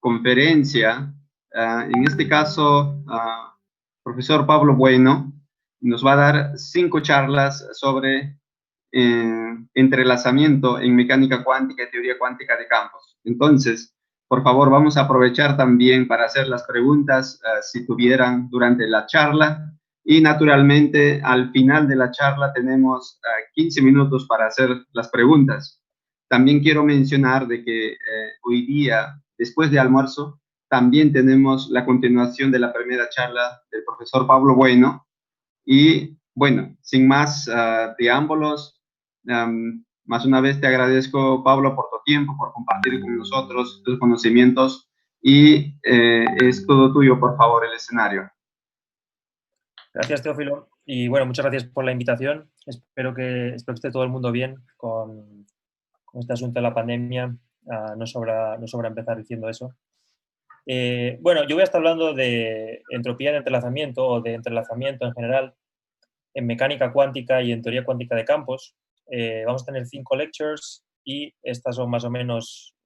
conferencia. En este caso, profesor Pablo Bueno nos va a dar 5 charlas sobre entrelazamiento en mecánica cuántica y teoría cuántica de campos. Entonces, por favor, vamos a aprovechar también para hacer las preguntas si tuvieran durante la charla. Y naturalmente, al final de la charla tenemos 15 minutos para hacer las preguntas. También quiero mencionar de que hoy día, después de almuerzo, también tenemos la continuación de la primera charla del profesor Pablo Bueno. Y bueno, sin más preámbulos, más una vez te agradezco, Pablo, por tu tiempo, por compartir con nosotros tus conocimientos y es todo tuyo, por favor, el escenario. Gracias, Teófilo. Y bueno, muchas gracias por la invitación. Espero que esté todo el mundo bien con este asunto de la pandemia. No sobra empezar diciendo eso. Bueno, yo voy a estar hablando de entropía de entrelazamiento o de entrelazamiento en general en mecánica cuántica y en teoría cuántica de campos. Vamos a tener 5 lectures y estas son más o menos,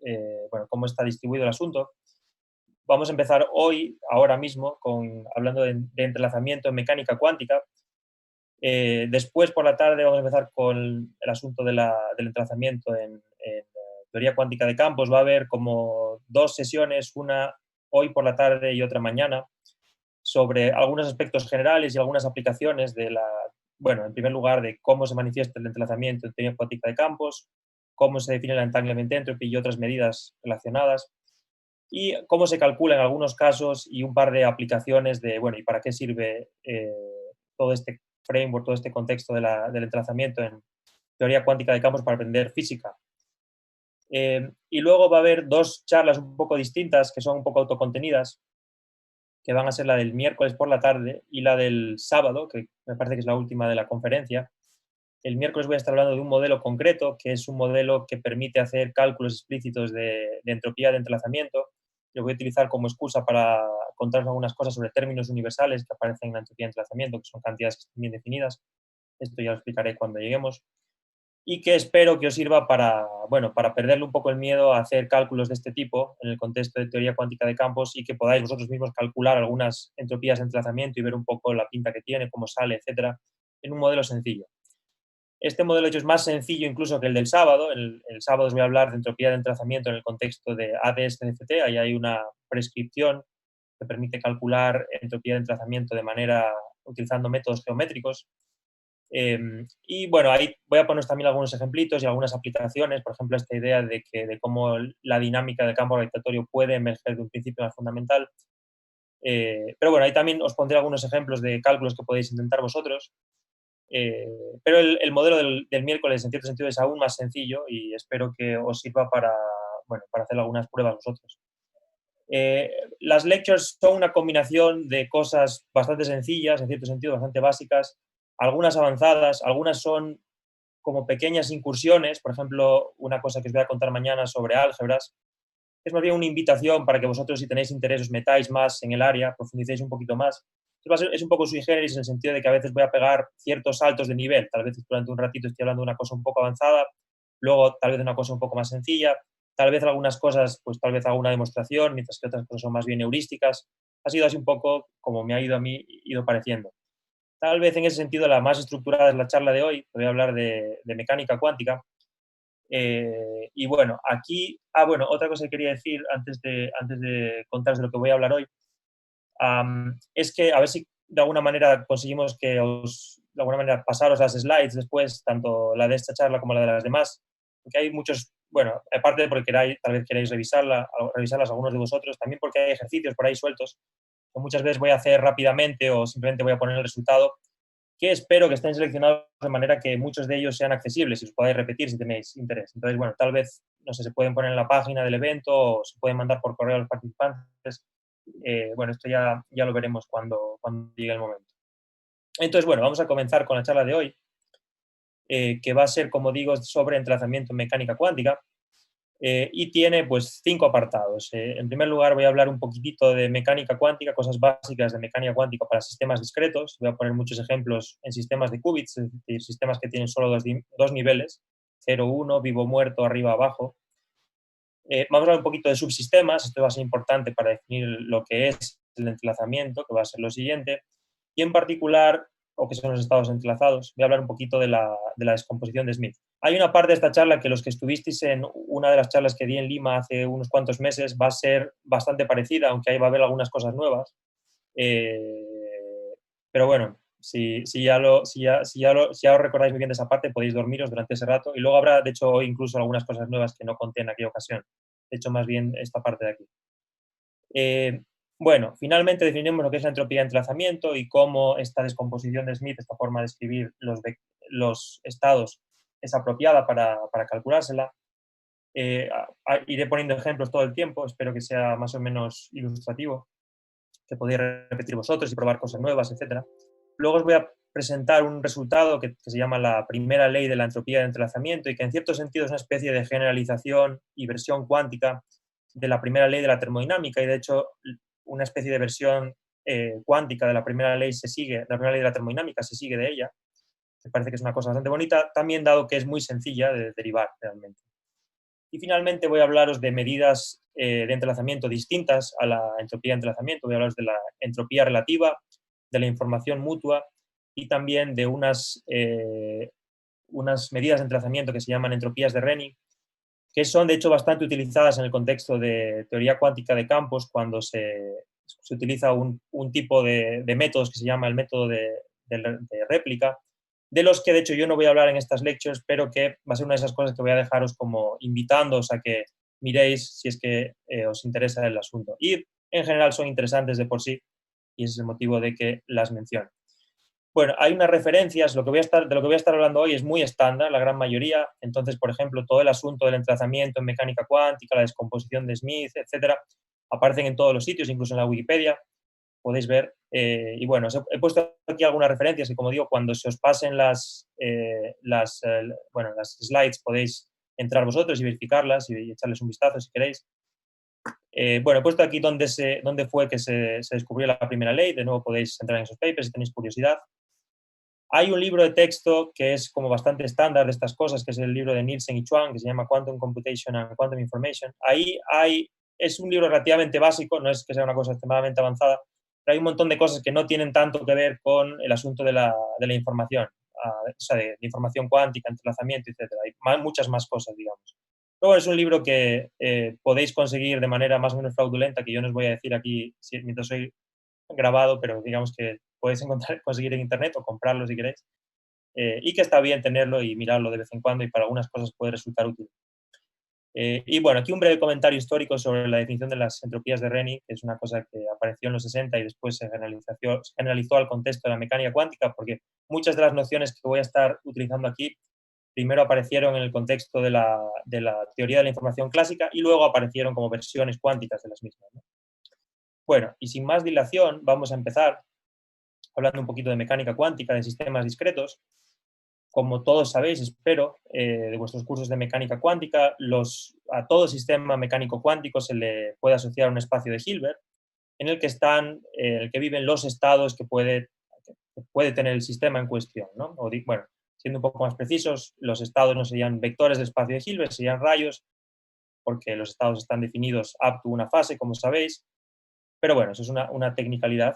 bueno, cómo está distribuido el asunto. Vamos a empezar hoy, ahora mismo, hablando de entrelazamiento en mecánica cuántica. Después, por la tarde, vamos a empezar con el asunto del entrelazamiento en teoría cuántica de campos. Va a haber como 2 sesiones, una hoy por la tarde y otra mañana, sobre algunos aspectos generales y algunas aplicaciones bueno, en primer lugar, de cómo se manifiesta el entrelazamiento en teoría cuántica de campos, cómo se define la entanglement entropy y otras medidas relacionadas, y cómo se calcula en algunos casos y un par de aplicaciones de, bueno, y para qué sirve todo este framework, todo este contexto del entrelazamiento en teoría cuántica de campos para aprender física. Y luego va a haber 2 charlas un poco distintas, que son un poco autocontenidas, que van a ser la del miércoles por la tarde y la del sábado, que me parece que es la última de la conferencia. El miércoles voy a estar hablando de un modelo concreto, que es un modelo que permite hacer cálculos explícitos de entropía de entrelazamiento. Lo voy a utilizar como excusa para contaros algunas cosas sobre términos universales que aparecen en la entropía de entrelazamiento, que son cantidades que están bien definidas. Esto ya lo explicaré cuando lleguemos. Y que espero que os sirva para, bueno, para perderle un poco el miedo a hacer cálculos de este tipo en el contexto de teoría cuántica de campos y que podáis vosotros mismos calcular algunas entropías de entrelazamiento y ver un poco la pinta que tiene, cómo sale, etcétera, en un modelo sencillo. Este modelo, de hecho, es más sencillo incluso que el del sábado. El sábado os voy a hablar de entropía de entrelazamiento en el contexto de ADS-CFT. Ahí hay una prescripción que permite calcular entropía de entrelazamiento de manera utilizando métodos geométricos. Y bueno, ahí voy a poner también algunos ejemplitos y algunas aplicaciones, por ejemplo, esta idea de cómo la dinámica del campo gravitatorio puede emerger de un principio más fundamental. Pero bueno, ahí también os pondré algunos ejemplos de cálculos que podéis intentar vosotros. Pero el modelo del miércoles, en cierto sentido, es aún más sencillo y espero que os sirva para, bueno, para hacer algunas pruebas vosotros. Las lectures son una combinación de cosas bastante sencillas, en cierto sentido, bastante básicas, algunas avanzadas, algunas son como pequeñas incursiones. Por ejemplo, una cosa que os voy a contar mañana sobre álgebras es más bien una invitación para que vosotros, si tenéis interés, os metáis más en el área, profundicéis un poquito más. Es un poco sui generis en el sentido de que a veces voy a pegar ciertos saltos de nivel. Tal vez durante un ratito estoy hablando de una cosa un poco avanzada, luego tal vez de una cosa un poco más sencilla, tal vez algunas cosas, pues tal vez hago una demostración, mientras que otras cosas son más bien heurísticas. Ha sido así un poco como me ha ido a mí ido pareciendo. Tal vez en ese sentido la más estructurada es la charla de hoy. Voy a hablar de mecánica cuántica. Y bueno, aquí, bueno, otra cosa que quería decir antes de contaros de lo que voy a hablar hoy, es que a ver si de alguna manera conseguimos que de alguna manera pasaros las slides después, tanto la de esta charla como la de las demás, porque hay muchos, bueno, aparte porque tal vez queréis revisarlas algunos de vosotros, también porque hay ejercicios por ahí sueltos que muchas veces voy a hacer rápidamente o simplemente voy a poner el resultado, que espero que estén seleccionados de manera que muchos de ellos sean accesibles y os podáis repetir si tenéis interés. Entonces, bueno, tal vez, no sé, se pueden poner en la página del evento o se pueden mandar por correo a los participantes. Bueno, esto ya lo veremos cuando llegue el momento. Entonces, bueno, vamos a comenzar con la charla de hoy, que va a ser, como digo, sobre entrelazamiento en mecánica cuántica. Y tiene pues 5 apartados. En primer lugar voy a hablar un poquitito de mecánica cuántica, cosas básicas de mecánica cuántica para sistemas discretos. Voy a poner muchos ejemplos en sistemas de qubits, es decir, sistemas que tienen solo dos niveles, 0, 1, vivo, muerto, arriba, abajo. Vamos a hablar un poquito de subsistemas, esto va a ser importante para definir lo que es el entrelazamiento, que va a ser lo siguiente, y en particular, o que son los estados entrelazados, voy a hablar un poquito de la descomposición de Smith. Hay una parte de esta charla que los que estuvisteis en una de las charlas que di en Lima hace unos cuantos meses va a ser bastante parecida, aunque ahí va a haber algunas cosas nuevas. Pero bueno, si ya os recordáis muy bien de esa parte, podéis dormiros durante ese rato. Y luego habrá, de hecho, hoy incluso algunas cosas nuevas que no conté en aquella ocasión. De hecho, más bien esta parte de aquí. Bueno, finalmente definimos lo que es la entropía de entrelazamiento y cómo esta descomposición de Smith, esta forma de escribir los estados, es apropiada para calculársela. Iré poniendo ejemplos todo el tiempo, espero que sea más o menos ilustrativo, que podéis repetir vosotros y probar cosas nuevas, etc. Luego os voy a presentar un resultado que se llama la primera ley de la entropía de entrelazamiento y que en cierto sentido es una especie de generalización y versión cuántica de la primera ley de la termodinámica, y de hecho una especie de versión cuántica de la primera ley la primera ley de la termodinámica se sigue de ella. Me parece que es una cosa bastante bonita, también dado que es muy sencilla de derivar realmente. Y finalmente voy a hablaros de medidas de entrelazamiento distintas a la entropía de entrelazamiento. Voy a hablaros de la entropía relativa, de la información mutua y también de unas medidas de entrelazamiento que se llaman entropías de Renyi, que son de hecho bastante utilizadas en el contexto de teoría cuántica de campos cuando se utiliza un tipo de métodos que se llama el método de réplica, de los que de hecho yo no voy a hablar en estas lectures, pero que va a ser una de esas cosas que voy a dejaros como invitándoos a que miréis si es que os interesa el asunto. Y en general son interesantes de por sí y ese es el motivo de que las menciono. Bueno, hay unas referencias, de lo que voy a estar hablando hoy es muy estándar, la gran mayoría. Entonces, por ejemplo, todo el asunto del entrelazamiento en mecánica cuántica, la descomposición de Smith, etcétera, aparecen en todos los sitios, incluso en la Wikipedia, podéis ver. Y bueno, he puesto aquí algunas referencias y, como digo, cuando se os pasen las slides podéis entrar vosotros y verificarlas y echarles un vistazo si queréis. Bueno, he puesto aquí dónde fue que se descubrió la primera ley. De nuevo podéis entrar en esos papers si tenéis curiosidad. Hay un libro de texto que es como bastante estándar de estas cosas, que es el libro de Nielsen y Chuang, que se llama Quantum Computation and Quantum Information. Es un libro relativamente básico, no es que sea una cosa extremadamente avanzada, pero hay un montón de cosas que no tienen tanto que ver con el asunto de la información, o sea, de información cuántica, entrelazamiento, etc. Hay muchas más cosas, digamos. Luego es un libro que podéis conseguir de manera más o menos fraudulenta, que yo no os voy a decir aquí mientras soy grabado, pero digamos que podéis conseguir en internet o comprarlo si queréis, y que está bien tenerlo y mirarlo de vez en cuando y para algunas cosas puede resultar útil. Y bueno, aquí un breve comentario histórico sobre la definición de las entropías de Renyi, que es una cosa que apareció en los 60 y después se generalizó al contexto de la mecánica cuántica, porque muchas de las nociones que voy a estar utilizando aquí primero aparecieron en el contexto de la teoría de la información clásica y luego aparecieron como versiones cuánticas de las mismas, ¿no? Bueno, y sin más dilación, vamos a empezar hablando un poquito de mecánica cuántica, de sistemas discretos. Como todos sabéis, espero, de vuestros cursos de mecánica cuántica, a todo sistema mecánico cuántico se le puede asociar un espacio de Hilbert en el que el que viven los estados que puede tener el sistema en cuestión, ¿no? Bueno, siendo un poco más precisos, los estados no serían vectores del espacio de Hilbert, serían rayos, porque los estados están definidos up to una fase, como sabéis, pero bueno, eso es una tecnicalidad.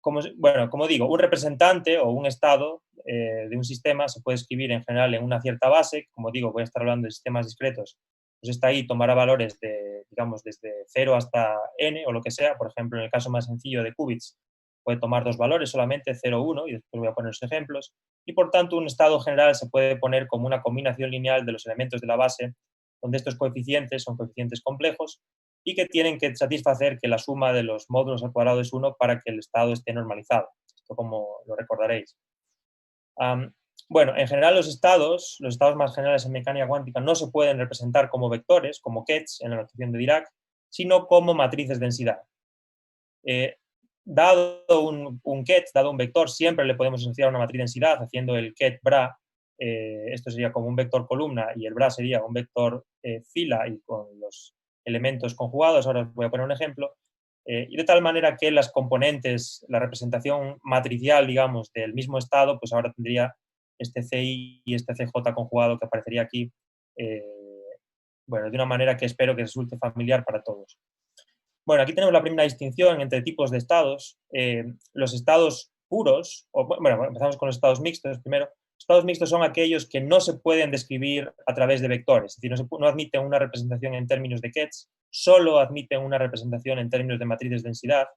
Como digo, un representante o un estado de un sistema se puede escribir en general en una cierta base. Como digo, voy a estar hablando de sistemas discretos. Pues está ahí, tomará valores digamos, desde 0 hasta n o lo que sea. Por ejemplo, en el caso más sencillo de qubits, puede tomar dos valores solamente, 0, 1, y después voy a poner los ejemplos. Y por tanto, un estado general se puede poner como una combinación lineal de los elementos de la base, donde estos coeficientes son coeficientes complejos y que tienen que satisfacer que la suma de los módulos al cuadrado es 1 para que el estado esté normalizado. Esto como lo recordaréis. Bueno, en general los estados más generales en mecánica cuántica no se pueden representar como vectores, como Ketch en la notación de Dirac, sino como matrices de densidad. Dado un Ketch, dado un vector, siempre le podemos asociar una matriz de densidad haciendo el Ket-Bra. Esto sería como un vector columna y el Bra sería un vector fila y con los elementos conjugados. Ahora os voy a poner un ejemplo. Y de tal manera que las componentes, la representación matricial, digamos, del mismo estado, pues ahora tendría este CI y este CJ conjugado que aparecería aquí bueno, de una manera que espero que resulte familiar para todos. Bueno, aquí tenemos la primera distinción entre tipos de estados. Los estados puros, bueno, empezamos con los estados mixtos primero. Estados mixtos son aquellos que no se pueden describir a través de vectores, es decir, no admiten una representación en términos de Ketch, solo admiten una representación en términos de matrices de densidad,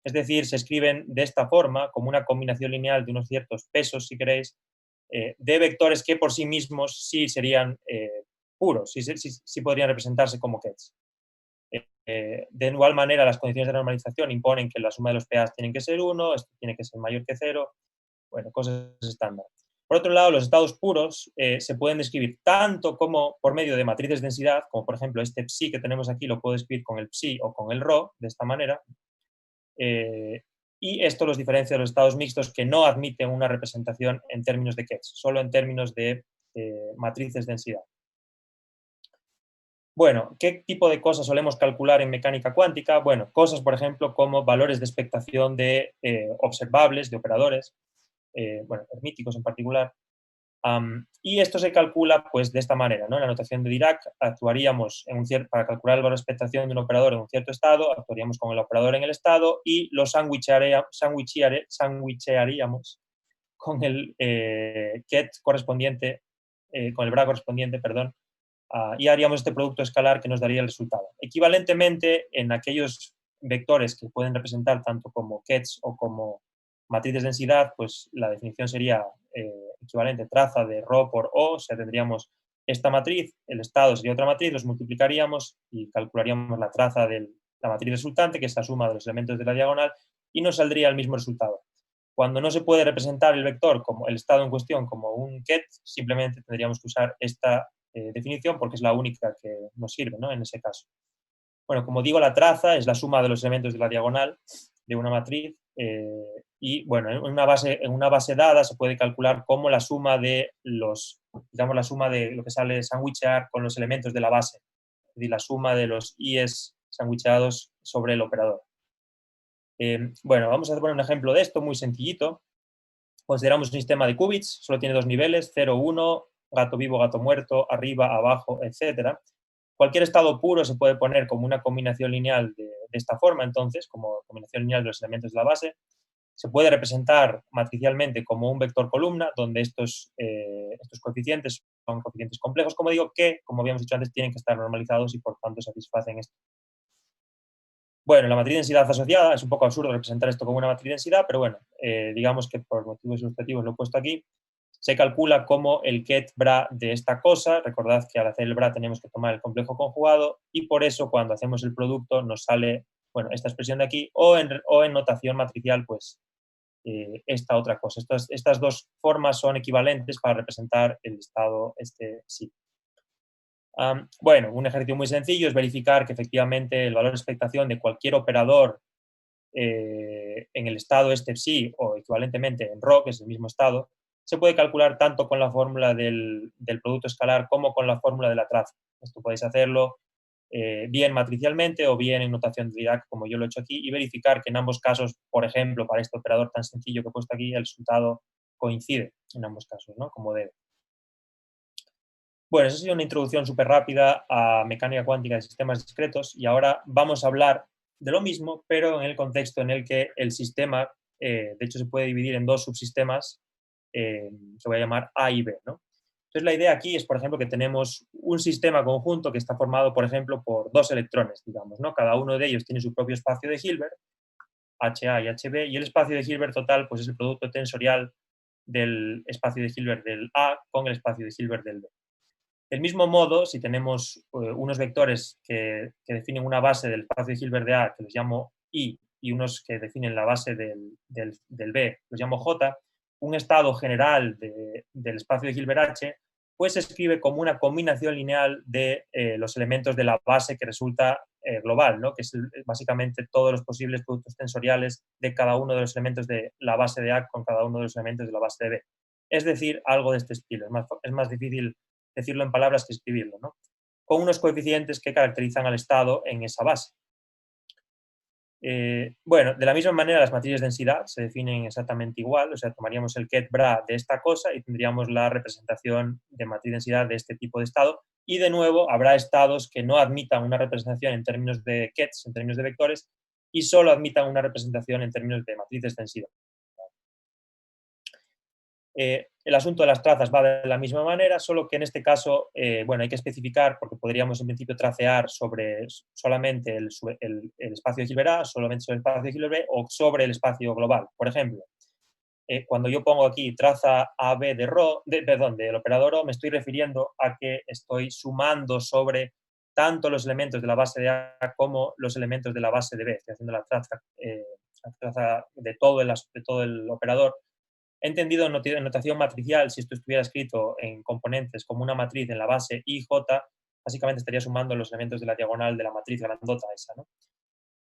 es decir, se escriben de esta forma, como una combinación lineal de unos ciertos pesos, si queréis, de vectores que por sí mismos sí serían puros, sí podrían representarse como Ketch. De igual manera, las condiciones de normalización imponen que la suma de los pAs tienen que ser 1, esto tiene que ser mayor que 0, bueno, cosas estándar. Por otro lado, los estados puros se pueden describir tanto como por medio de matrices de densidad, como por ejemplo este psi que tenemos aquí lo puedo escribir con el psi o con el rho, de esta manera, y esto los diferencia de los estados mixtos que no admiten una representación en términos de Ketch, solo en términos de matrices de densidad. Bueno, ¿qué tipo de cosas solemos calcular en mecánica cuántica? Bueno, cosas, por ejemplo, como valores de expectación de observables, de operadores, bueno, hermíticos en particular. Y esto se calcula pues de esta manera, ¿no? En la notación de Dirac actuaríamos para calcular el valor de expectación de un operador en un cierto estado, actuaríamos con el operador en el estado y lo sandwicharíamos con el ket correspondiente, con el bra correspondiente, perdón, y haríamos este producto escalar que nos daría el resultado. Equivalentemente, en aquellos vectores que pueden representar tanto como kets o como matrices de densidad, pues la definición sería equivalente traza de ρ por O, o sea, tendríamos esta matriz, el estado sería otra matriz, los multiplicaríamos y calcularíamos la traza de la matriz resultante, que es la suma de los elementos de la diagonal, y nos saldría el mismo resultado. Cuando no se puede representar el vector, como el estado en cuestión, como un ket, simplemente tendríamos que usar esta definición porque es la única que nos sirve, ¿no? En ese caso. Bueno, como digo, la traza es la suma de los elementos de la diagonal de una matriz y, bueno, en una base dada se puede calcular como la suma de digamos, la suma de lo que sale sandwichear con los elementos de la base, es decir, la suma de los i's sandwichados sobre el operador. Bueno, vamos a poner un ejemplo de esto muy sencillito. Consideramos un sistema de qubits, solo tiene dos niveles, 0, 1, gato vivo, gato muerto, arriba, abajo, etc. Cualquier estado puro se puede poner como una combinación lineal de esta forma, entonces, como combinación lineal de los elementos de la base. Se puede representar matricialmente como un vector columna, donde estos coeficientes son coeficientes complejos, como digo, que, como habíamos dicho antes, tienen que estar normalizados y por tanto satisfacen esto. Bueno, la matriz de densidad asociada, es un poco absurdo representar esto como una matriz de densidad, pero bueno, digamos que por motivos ilustrativos lo he puesto aquí. Se calcula como el ket bra de esta cosa. Recordad que al hacer el bra tenemos que tomar el complejo conjugado y por eso cuando hacemos el producto nos sale, bueno, esta expresión de aquí o en notación matricial, pues esta otra cosa. Estas dos formas son equivalentes para representar el estado sí. Bueno, un ejercicio muy sencillo es verificar que efectivamente el valor de expectación de cualquier operador en el estado psi o equivalentemente en ρ, que es el mismo estado, se puede calcular tanto con la fórmula del producto escalar como con la fórmula de la traza. Esto podéis hacerlo bien matricialmente o bien en notación de Dirac, como yo lo he hecho aquí, y verificar que en ambos casos, por ejemplo, para este operador tan sencillo que he puesto aquí, el resultado coincide en ambos casos, ¿no? Como debe. Bueno, esa ha sido una introducción súper rápida a mecánica cuántica de sistemas discretos y ahora vamos a hablar de lo mismo, pero en el contexto en el que el sistema, de hecho, se puede dividir en dos subsistemas que voy a llamar A y B, ¿no? Entonces, la idea aquí es, por ejemplo, que tenemos un sistema conjunto que está formado, por ejemplo, por dos electrones, digamos, ¿no? Cada uno de ellos tiene su propio espacio de Hilbert, HA y HB, y el espacio de Hilbert total pues, es el producto tensorial del espacio de Hilbert del A con el espacio de Hilbert del B. Del mismo modo, si tenemos unos vectores que definen una base del espacio de Hilbert de A, que los llamo I, y unos que definen la base del B, los llamo J, un estado general del espacio de Hilbert H, pues se escribe como una combinación lineal de los elementos de la base que resulta global, ¿no? Que es básicamente todos los posibles productos tensoriales de cada uno de los elementos de la base de A con cada uno de los elementos de la base de B. Es decir, algo de este estilo. Es más difícil decirlo en palabras que escribirlo, ¿no? Con unos coeficientes que caracterizan al estado en esa base. Bueno, de la misma manera las matrices de densidad se definen exactamente igual, o sea, tomaríamos el ket bra de esta cosa y tendríamos la representación de matriz de densidad de este tipo de estado, y de nuevo habrá estados que no admitan una representación en términos de kets, en términos de vectores, y solo admitan una representación en términos de matrices de densidad. El asunto de las trazas va de la misma manera, solo que en este caso, bueno, hay que especificar, porque podríamos en principio tracear sobre solamente el espacio de Hilbert A, solamente sobre el espacio de Hilbert B, o sobre el espacio global. Por ejemplo, cuando yo pongo aquí traza AB del operador O, me estoy refiriendo a que estoy sumando sobre tanto los elementos de la base de A como los elementos de la base de B. Estoy haciendo la traza de todo el operador. He entendido en notación matricial, si esto estuviera escrito en componentes como una matriz en la base IJ, básicamente estaría sumando los elementos de la diagonal de la matriz grandota esa, ¿no?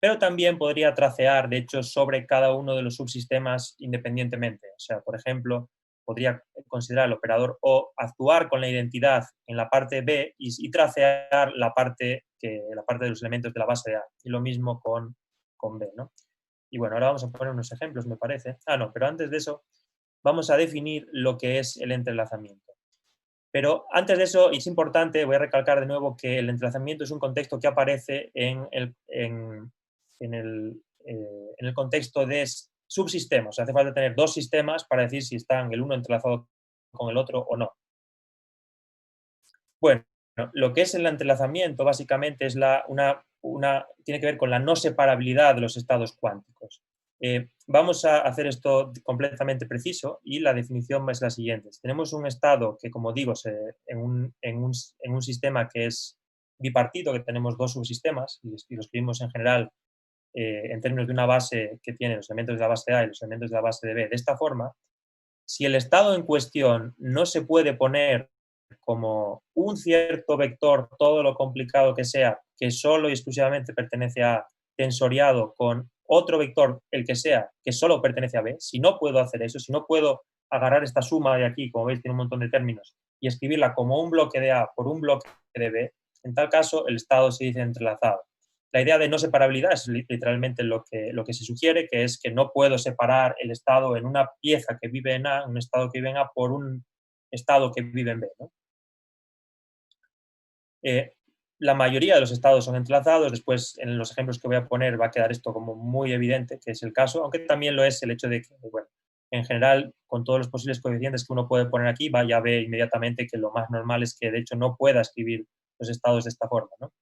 Pero también podría tracear, de hecho, sobre cada uno de los subsistemas independientemente. O sea, por ejemplo, podría considerar el operador O, actuar con la identidad en la parte B y tracear la parte de los elementos de la base de A. Y lo mismo con B, ¿no? Y bueno, ahora vamos a poner unos ejemplos, me parece. No, pero antes de eso, vamos a definir lo que es el entrelazamiento. Pero antes de eso, y es importante, voy a recalcar de nuevo que el entrelazamiento es un contexto que aparece en el contexto de subsistemas. Hace falta tener dos sistemas para decir si están el uno entrelazado con el otro o no. Bueno, lo que es el entrelazamiento básicamente es tiene que ver con la no separabilidad de los estados cuánticos. Vamos a hacer esto completamente preciso y la definición es la siguiente. Tenemos un estado que, como digo, en un sistema que es bipartito, que tenemos dos subsistemas y lo escribimos en general en términos de una base que tiene los elementos de la base A y los elementos de la base de B. De esta forma, si el estado en cuestión no se puede poner como un cierto vector, todo lo complicado que sea, que solo y exclusivamente pertenece a tensoriado con otro vector, el que sea, que solo pertenece a B, si no puedo hacer eso, si no puedo agarrar esta suma de aquí, como veis tiene un montón de términos, y escribirla como un bloque de A por un bloque de B, en tal caso el estado se dice entrelazado. La idea de no separabilidad es literalmente lo que se sugiere, que es que no puedo separar el estado en una pieza que vive en A, un estado que vive en A, por un estado que vive en B, ¿no? La mayoría de los estados son entrelazados, después en los ejemplos que voy a poner va a quedar esto como muy evidente, que es el caso, aunque también lo es el hecho de que, bueno, en general, con todos los posibles coeficientes que uno puede poner aquí, vaya a ver inmediatamente que lo más normal es que de hecho no pueda escribir los estados de esta forma, ¿no?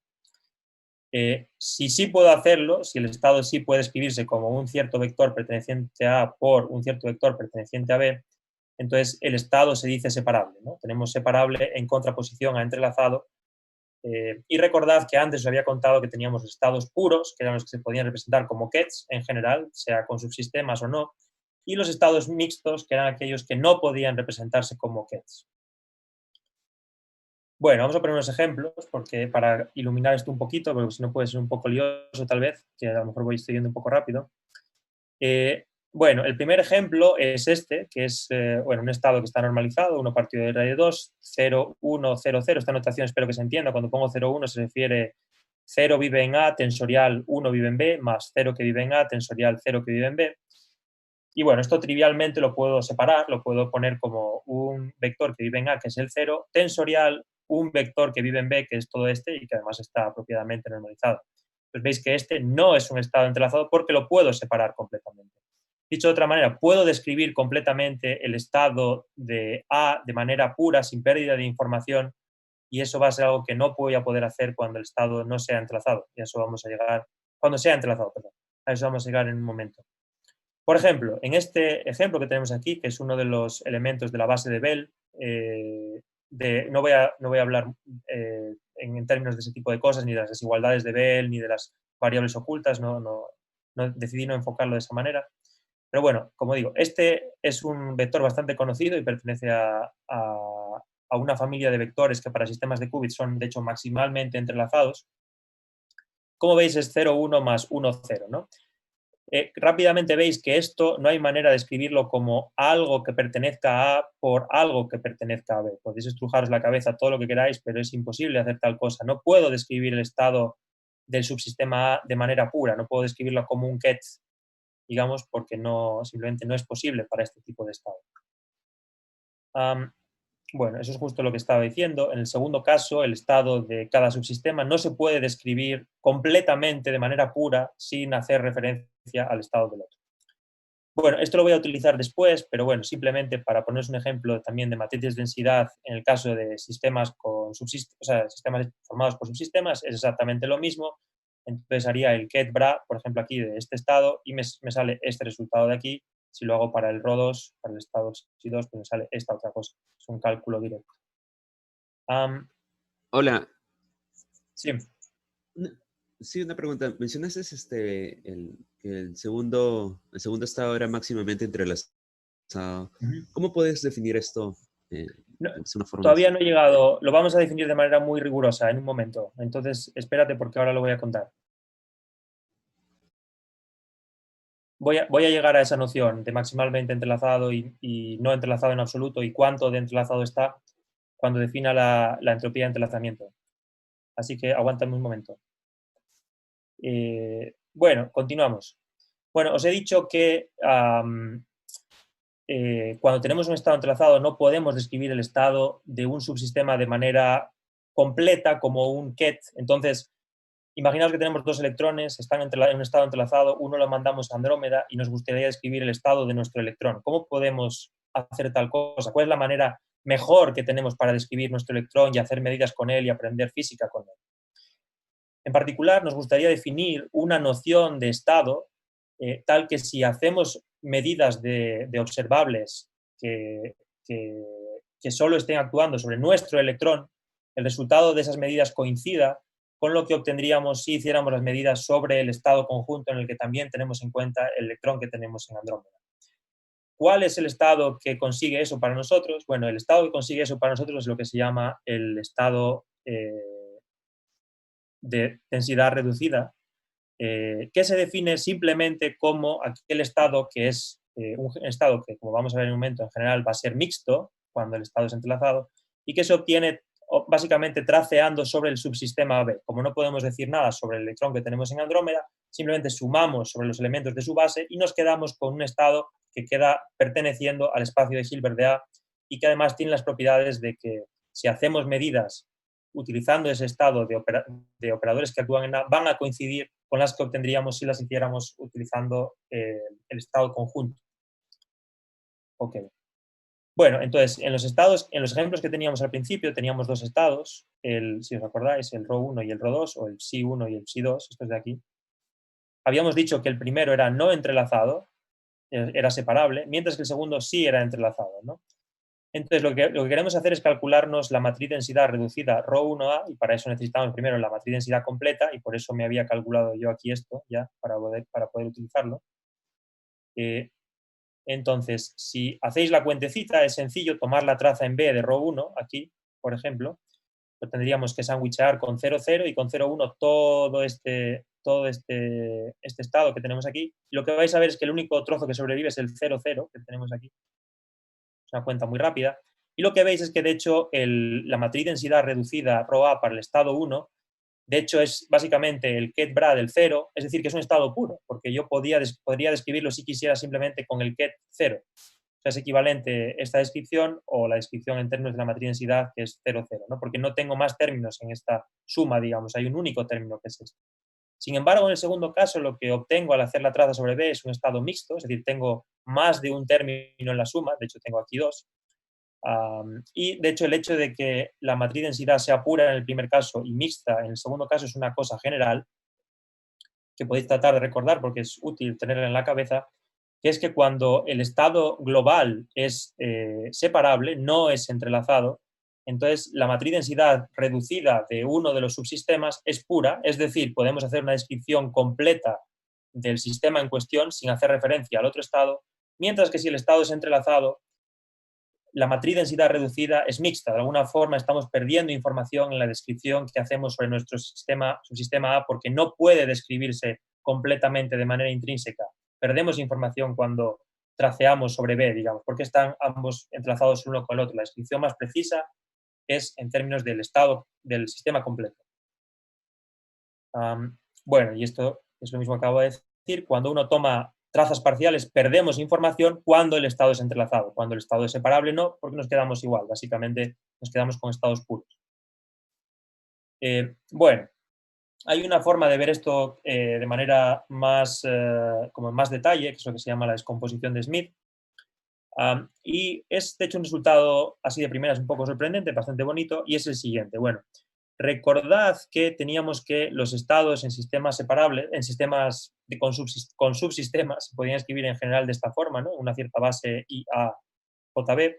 Si sí puedo hacerlo, si el estado sí puede escribirse como un cierto vector perteneciente a A por un cierto vector perteneciente a B, entonces el estado se dice separable, ¿no? Tenemos separable en contraposición a entrelazado. Y recordad que antes os había contado que teníamos estados puros, que eran los que se podían representar como kets en general, sea con subsistemas o no, y los estados mixtos, que eran aquellos que no podían representarse como kets. Bueno, vamos a poner unos ejemplos porque para iluminar esto un poquito, porque si no puede ser un poco lioso tal vez, que a lo mejor voy yendo un poco rápido. Bueno, el primer ejemplo es este, que es bueno, un estado que está normalizado, 1 partido de raíz de 2, 0, 1, 0, 0. Esta notación espero que se entienda. Cuando pongo 0, 1 se refiere 0 vive en A, tensorial 1 vive en B, más 0 que vive en A, tensorial 0 que vive en B. Y bueno, esto trivialmente lo puedo separar, lo puedo poner como un vector que vive en A, que es el 0, tensorial un vector que vive en B, que es todo este, y que además está apropiadamente normalizado. Pues veis que este no es un estado entrelazado porque lo puedo separar completamente. Dicho de otra manera, puedo describir completamente el estado de A de manera pura, sin pérdida de información, y eso va a ser algo que no voy a poder hacer cuando el estado no sea entrelazado. Y a eso vamos a llegar, cuando sea entrelazado, perdón. A eso vamos a llegar en un momento. Por ejemplo, en este ejemplo que tenemos aquí, que es uno de los elementos de la base de Bell, no voy a hablar en términos de ese tipo de cosas, ni de las desigualdades de Bell, ni de las variables ocultas, decidí no enfocarlo de esa manera. Pero bueno, como digo, este es un vector bastante conocido y pertenece a una familia de vectores que para sistemas de qubits son, de hecho, maximalmente entrelazados. Como veis, es 0, 1 más 1, 0, ¿no? Rápidamente veis que esto no hay manera de escribirlo como algo que pertenezca a A por algo que pertenezca a B. Podéis estrujaros la cabeza todo lo que queráis, pero es imposible hacer tal cosa. No puedo describir el estado del subsistema A de manera pura. No puedo describirlo como un ket, digamos, porque simplemente no es posible para este tipo de estado. Bueno, eso es justo lo que estaba diciendo. En el segundo caso, el estado de cada subsistema no se puede describir completamente de manera pura sin hacer referencia al estado del otro. Bueno, esto lo voy a utilizar después, pero bueno, simplemente para poneros un ejemplo también de matrices de densidad en el caso de sistemas sistemas formados por subsistemas, es exactamente lo mismo. Entonces haría el ket-bra, por ejemplo, aquí de este estado y me sale este resultado de aquí. Si lo hago para el ρ2, para el estado xi2, pues me sale esta otra cosa. Es un cálculo directo. Hola. Sí. Sí, una pregunta. Mencionaste que el segundo estado era máximamente entrelazado. ¿Cómo puedes definir esto? No, Es una forma todavía no he llegado. Lo vamos a definir de manera muy rigurosa en un momento. Entonces, espérate porque ahora lo voy a contar. Voy a llegar a esa noción de maximalmente entrelazado y no entrelazado en absoluto y cuánto de entrelazado está cuando defina la entropía de entrelazamiento. Así que aguántame un momento. Bueno, continuamos. Bueno, os he dicho que cuando tenemos un estado entrelazado no podemos describir el estado de un subsistema de manera completa como un ket. Entonces, imaginaos que tenemos dos electrones, están en un estado entrelazado, uno lo mandamos a Andrómeda y nos gustaría describir el estado de nuestro electrón. ¿Cómo podemos hacer tal cosa? ¿Cuál es la manera mejor que tenemos para describir nuestro electrón y hacer medidas con él y aprender física con él? En particular, nos gustaría definir una noción de estado tal que si hacemos medidas de observables que solo estén actuando sobre nuestro electrón, el resultado de esas medidas coincida con lo que obtendríamos si hiciéramos las medidas sobre el estado conjunto en el que también tenemos en cuenta el electrón que tenemos en Andrómeda. ¿Cuál es el estado que consigue eso para nosotros? Bueno, el estado que consigue eso para nosotros es lo que se llama el estado de densidad reducida, que se define simplemente como aquel estado que es un estado que, como vamos a ver en un momento, en general va a ser mixto cuando el estado es entrelazado y que se obtiene básicamente traceando sobre el subsistema B. Como no podemos decir nada sobre el electrón que tenemos en Andrómeda, simplemente sumamos sobre los elementos de su base y nos quedamos con un estado que queda perteneciendo al espacio de Hilbert de A y que además tiene las propiedades de que si hacemos medidas utilizando ese estado de operadores que actúan en A, van a coincidir con las que obtendríamos si las hiciéramos utilizando el estado conjunto. Ok. Bueno, entonces, en los ejemplos que teníamos al principio, teníamos dos estados, si os acordáis, el ρ1 y el ρ2, o el xi1 y el xi2, estos de aquí. Habíamos dicho que el primero era no entrelazado, era separable, mientras que el segundo sí era entrelazado, ¿no? Entonces, lo que queremos hacer es calcularnos la matriz densidad reducida ρ1a, y para eso necesitamos primero la matriz densidad completa, y por eso me había calculado yo aquí esto, ya, para poder utilizarlo. Entonces, si hacéis la cuentecita, es sencillo tomar la traza en B de ρ1, aquí, por ejemplo, lo tendríamos que sandwichear con 0, 0 y con 0, 1 todo este estado que tenemos aquí. Y lo que vais a ver es que el único trozo que sobrevive es el 0, 0 que tenemos aquí. Es una cuenta muy rápida. Y lo que veis es que, de hecho, la matriz densidad reducida ρA para el estado 1, de hecho, es básicamente el ket-bra del 0, es decir, que es un estado puro, porque yo podría describirlo si quisiera simplemente con el ket 0. O sea, es equivalente esta descripción o la descripción en términos de la matriz densidad, que es 0, 0, ¿no? Porque no tengo más términos en esta suma, digamos, hay un único término que es este. Sin embargo, en el segundo caso, lo que obtengo al hacer la traza sobre B es un estado mixto, es decir, tengo más de un término en la suma, de hecho tengo aquí dos. Y de hecho el hecho de que la matriz densidad sea pura en el primer caso y mixta en el segundo caso es una cosa general que podéis tratar de recordar porque es útil tenerla en la cabeza, que es que cuando el estado global es separable, no es entrelazado, entonces la matriz densidad reducida de uno de los subsistemas es pura, es decir, podemos hacer una descripción completa del sistema en cuestión sin hacer referencia al otro estado, mientras que si el estado es entrelazado, la matriz densidad reducida es mixta. De alguna forma estamos perdiendo información en la descripción que hacemos sobre nuestro subsistema A porque no puede describirse completamente de manera intrínseca. Perdemos información cuando traceamos sobre B, digamos, porque están ambos entrelazados uno con el otro. La descripción más precisa es en términos del estado del sistema completo. Bueno, y esto es lo mismo que acabo de decir. Cuando uno toma trazas parciales, perdemos información cuando el estado es entrelazado. Cuando el estado es separable, no, porque nos quedamos igual. Básicamente, nos quedamos con estados puros. Bueno, hay una forma de ver esto de manera más, como en más detalle, que es lo que se llama la descomposición de Smith. Y es, de hecho, un resultado así de primeras un poco sorprendente, bastante bonito, y es el siguiente. Bueno, recordad que teníamos que los estados en sistemas separables, en sistemas con subsistemas, se podían escribir en general de esta forma, ¿no? Una cierta base IAJB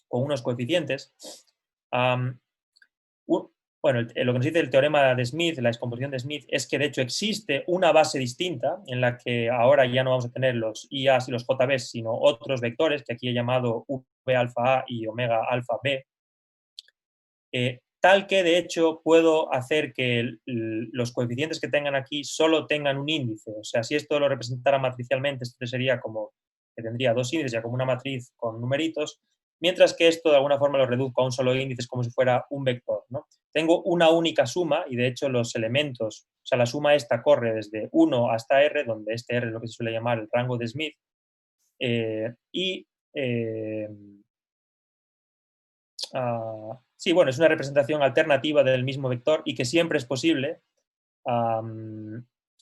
con unos coeficientes. Bueno, lo que nos dice el teorema de Smith, la descomposición de Smith, es que de hecho existe una base distinta en la que ahora ya no vamos a tener los IAs y los JBs, sino otros vectores, que aquí he llamado V alfa A y omega alfa B, tal que de hecho puedo hacer que los coeficientes que tengan aquí solo tengan un índice. O sea, si esto lo representara matricialmente, esto sería como que tendría dos índices, ya como una matriz con numeritos, mientras que esto de alguna forma lo reduzco a un solo índice, es como si fuera un vector, ¿no? Tengo una única suma y de hecho los elementos, o sea, la suma esta corre desde 1 hasta R, donde este R es lo que se suele llamar el rango de Smith, sí, bueno, es una representación alternativa del mismo vector y que siempre es posible,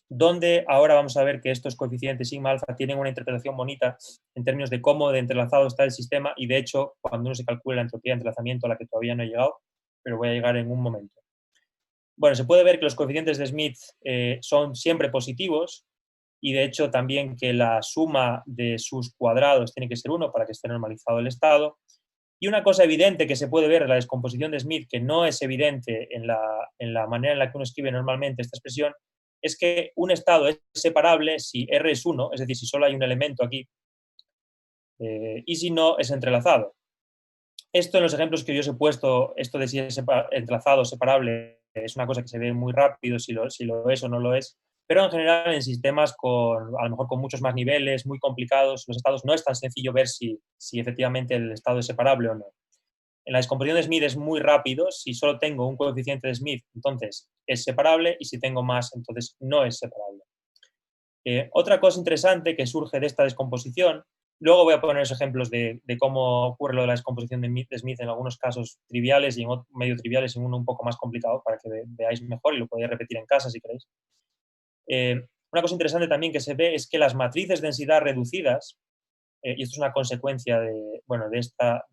donde ahora vamos a ver que estos coeficientes sigma alfa tienen una interpretación bonita en términos de cómo de entrelazado está el sistema y de hecho cuando uno se calcula la entropía de entrelazamiento a la que todavía no he llegado, pero voy a llegar en un momento. Bueno, se puede ver que los coeficientes de Smith son siempre positivos y de hecho también que la suma de sus cuadrados tiene que ser 1 para que esté normalizado el estado. Y una cosa evidente que se puede ver en la descomposición de Smith, que no es evidente en la manera en la que uno escribe normalmente esta expresión, es que un estado es separable si R es 1, es decir, si solo hay un elemento aquí, y si no, es entrelazado. Esto en los ejemplos que yo os he puesto, esto de si es entrelazado o separable, es una cosa que se ve muy rápido si lo es o no lo es, pero en general en sistemas a lo mejor con muchos más niveles, muy complicados, los estados no es tan sencillo ver si efectivamente el estado es separable o no. En la descomposición de Smith es muy rápido, si solo tengo un coeficiente de Smith, entonces es separable, y si tengo más, entonces no es separable. Otra cosa interesante que surge de esta descomposición, luego voy a poner los ejemplos de cómo ocurre lo de la descomposición de Smith en algunos casos triviales y en medio triviales, en uno un poco más complicado, para que veáis mejor y lo podéis repetir en casa si queréis. Una cosa interesante también que se ve es que las matrices de densidad reducidas, y esto es una consecuencia de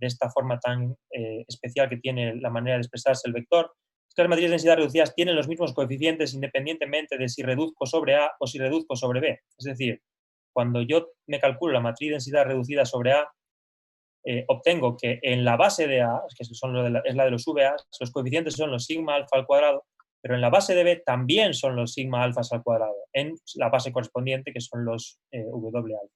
esta forma tan especial que tiene la manera de expresarse el vector, es que las matrices de densidad reducidas tienen los mismos coeficientes independientemente de si reduzco sobre A o si reduzco sobre B. Es decir, cuando yo me calculo la matriz de densidad reducida sobre A, obtengo que en la base de A, que es la de los VA, los coeficientes son los sigma alfa al cuadrado, pero en la base de B también son los sigma alfas al cuadrado, en la base correspondiente, que son los W alfa.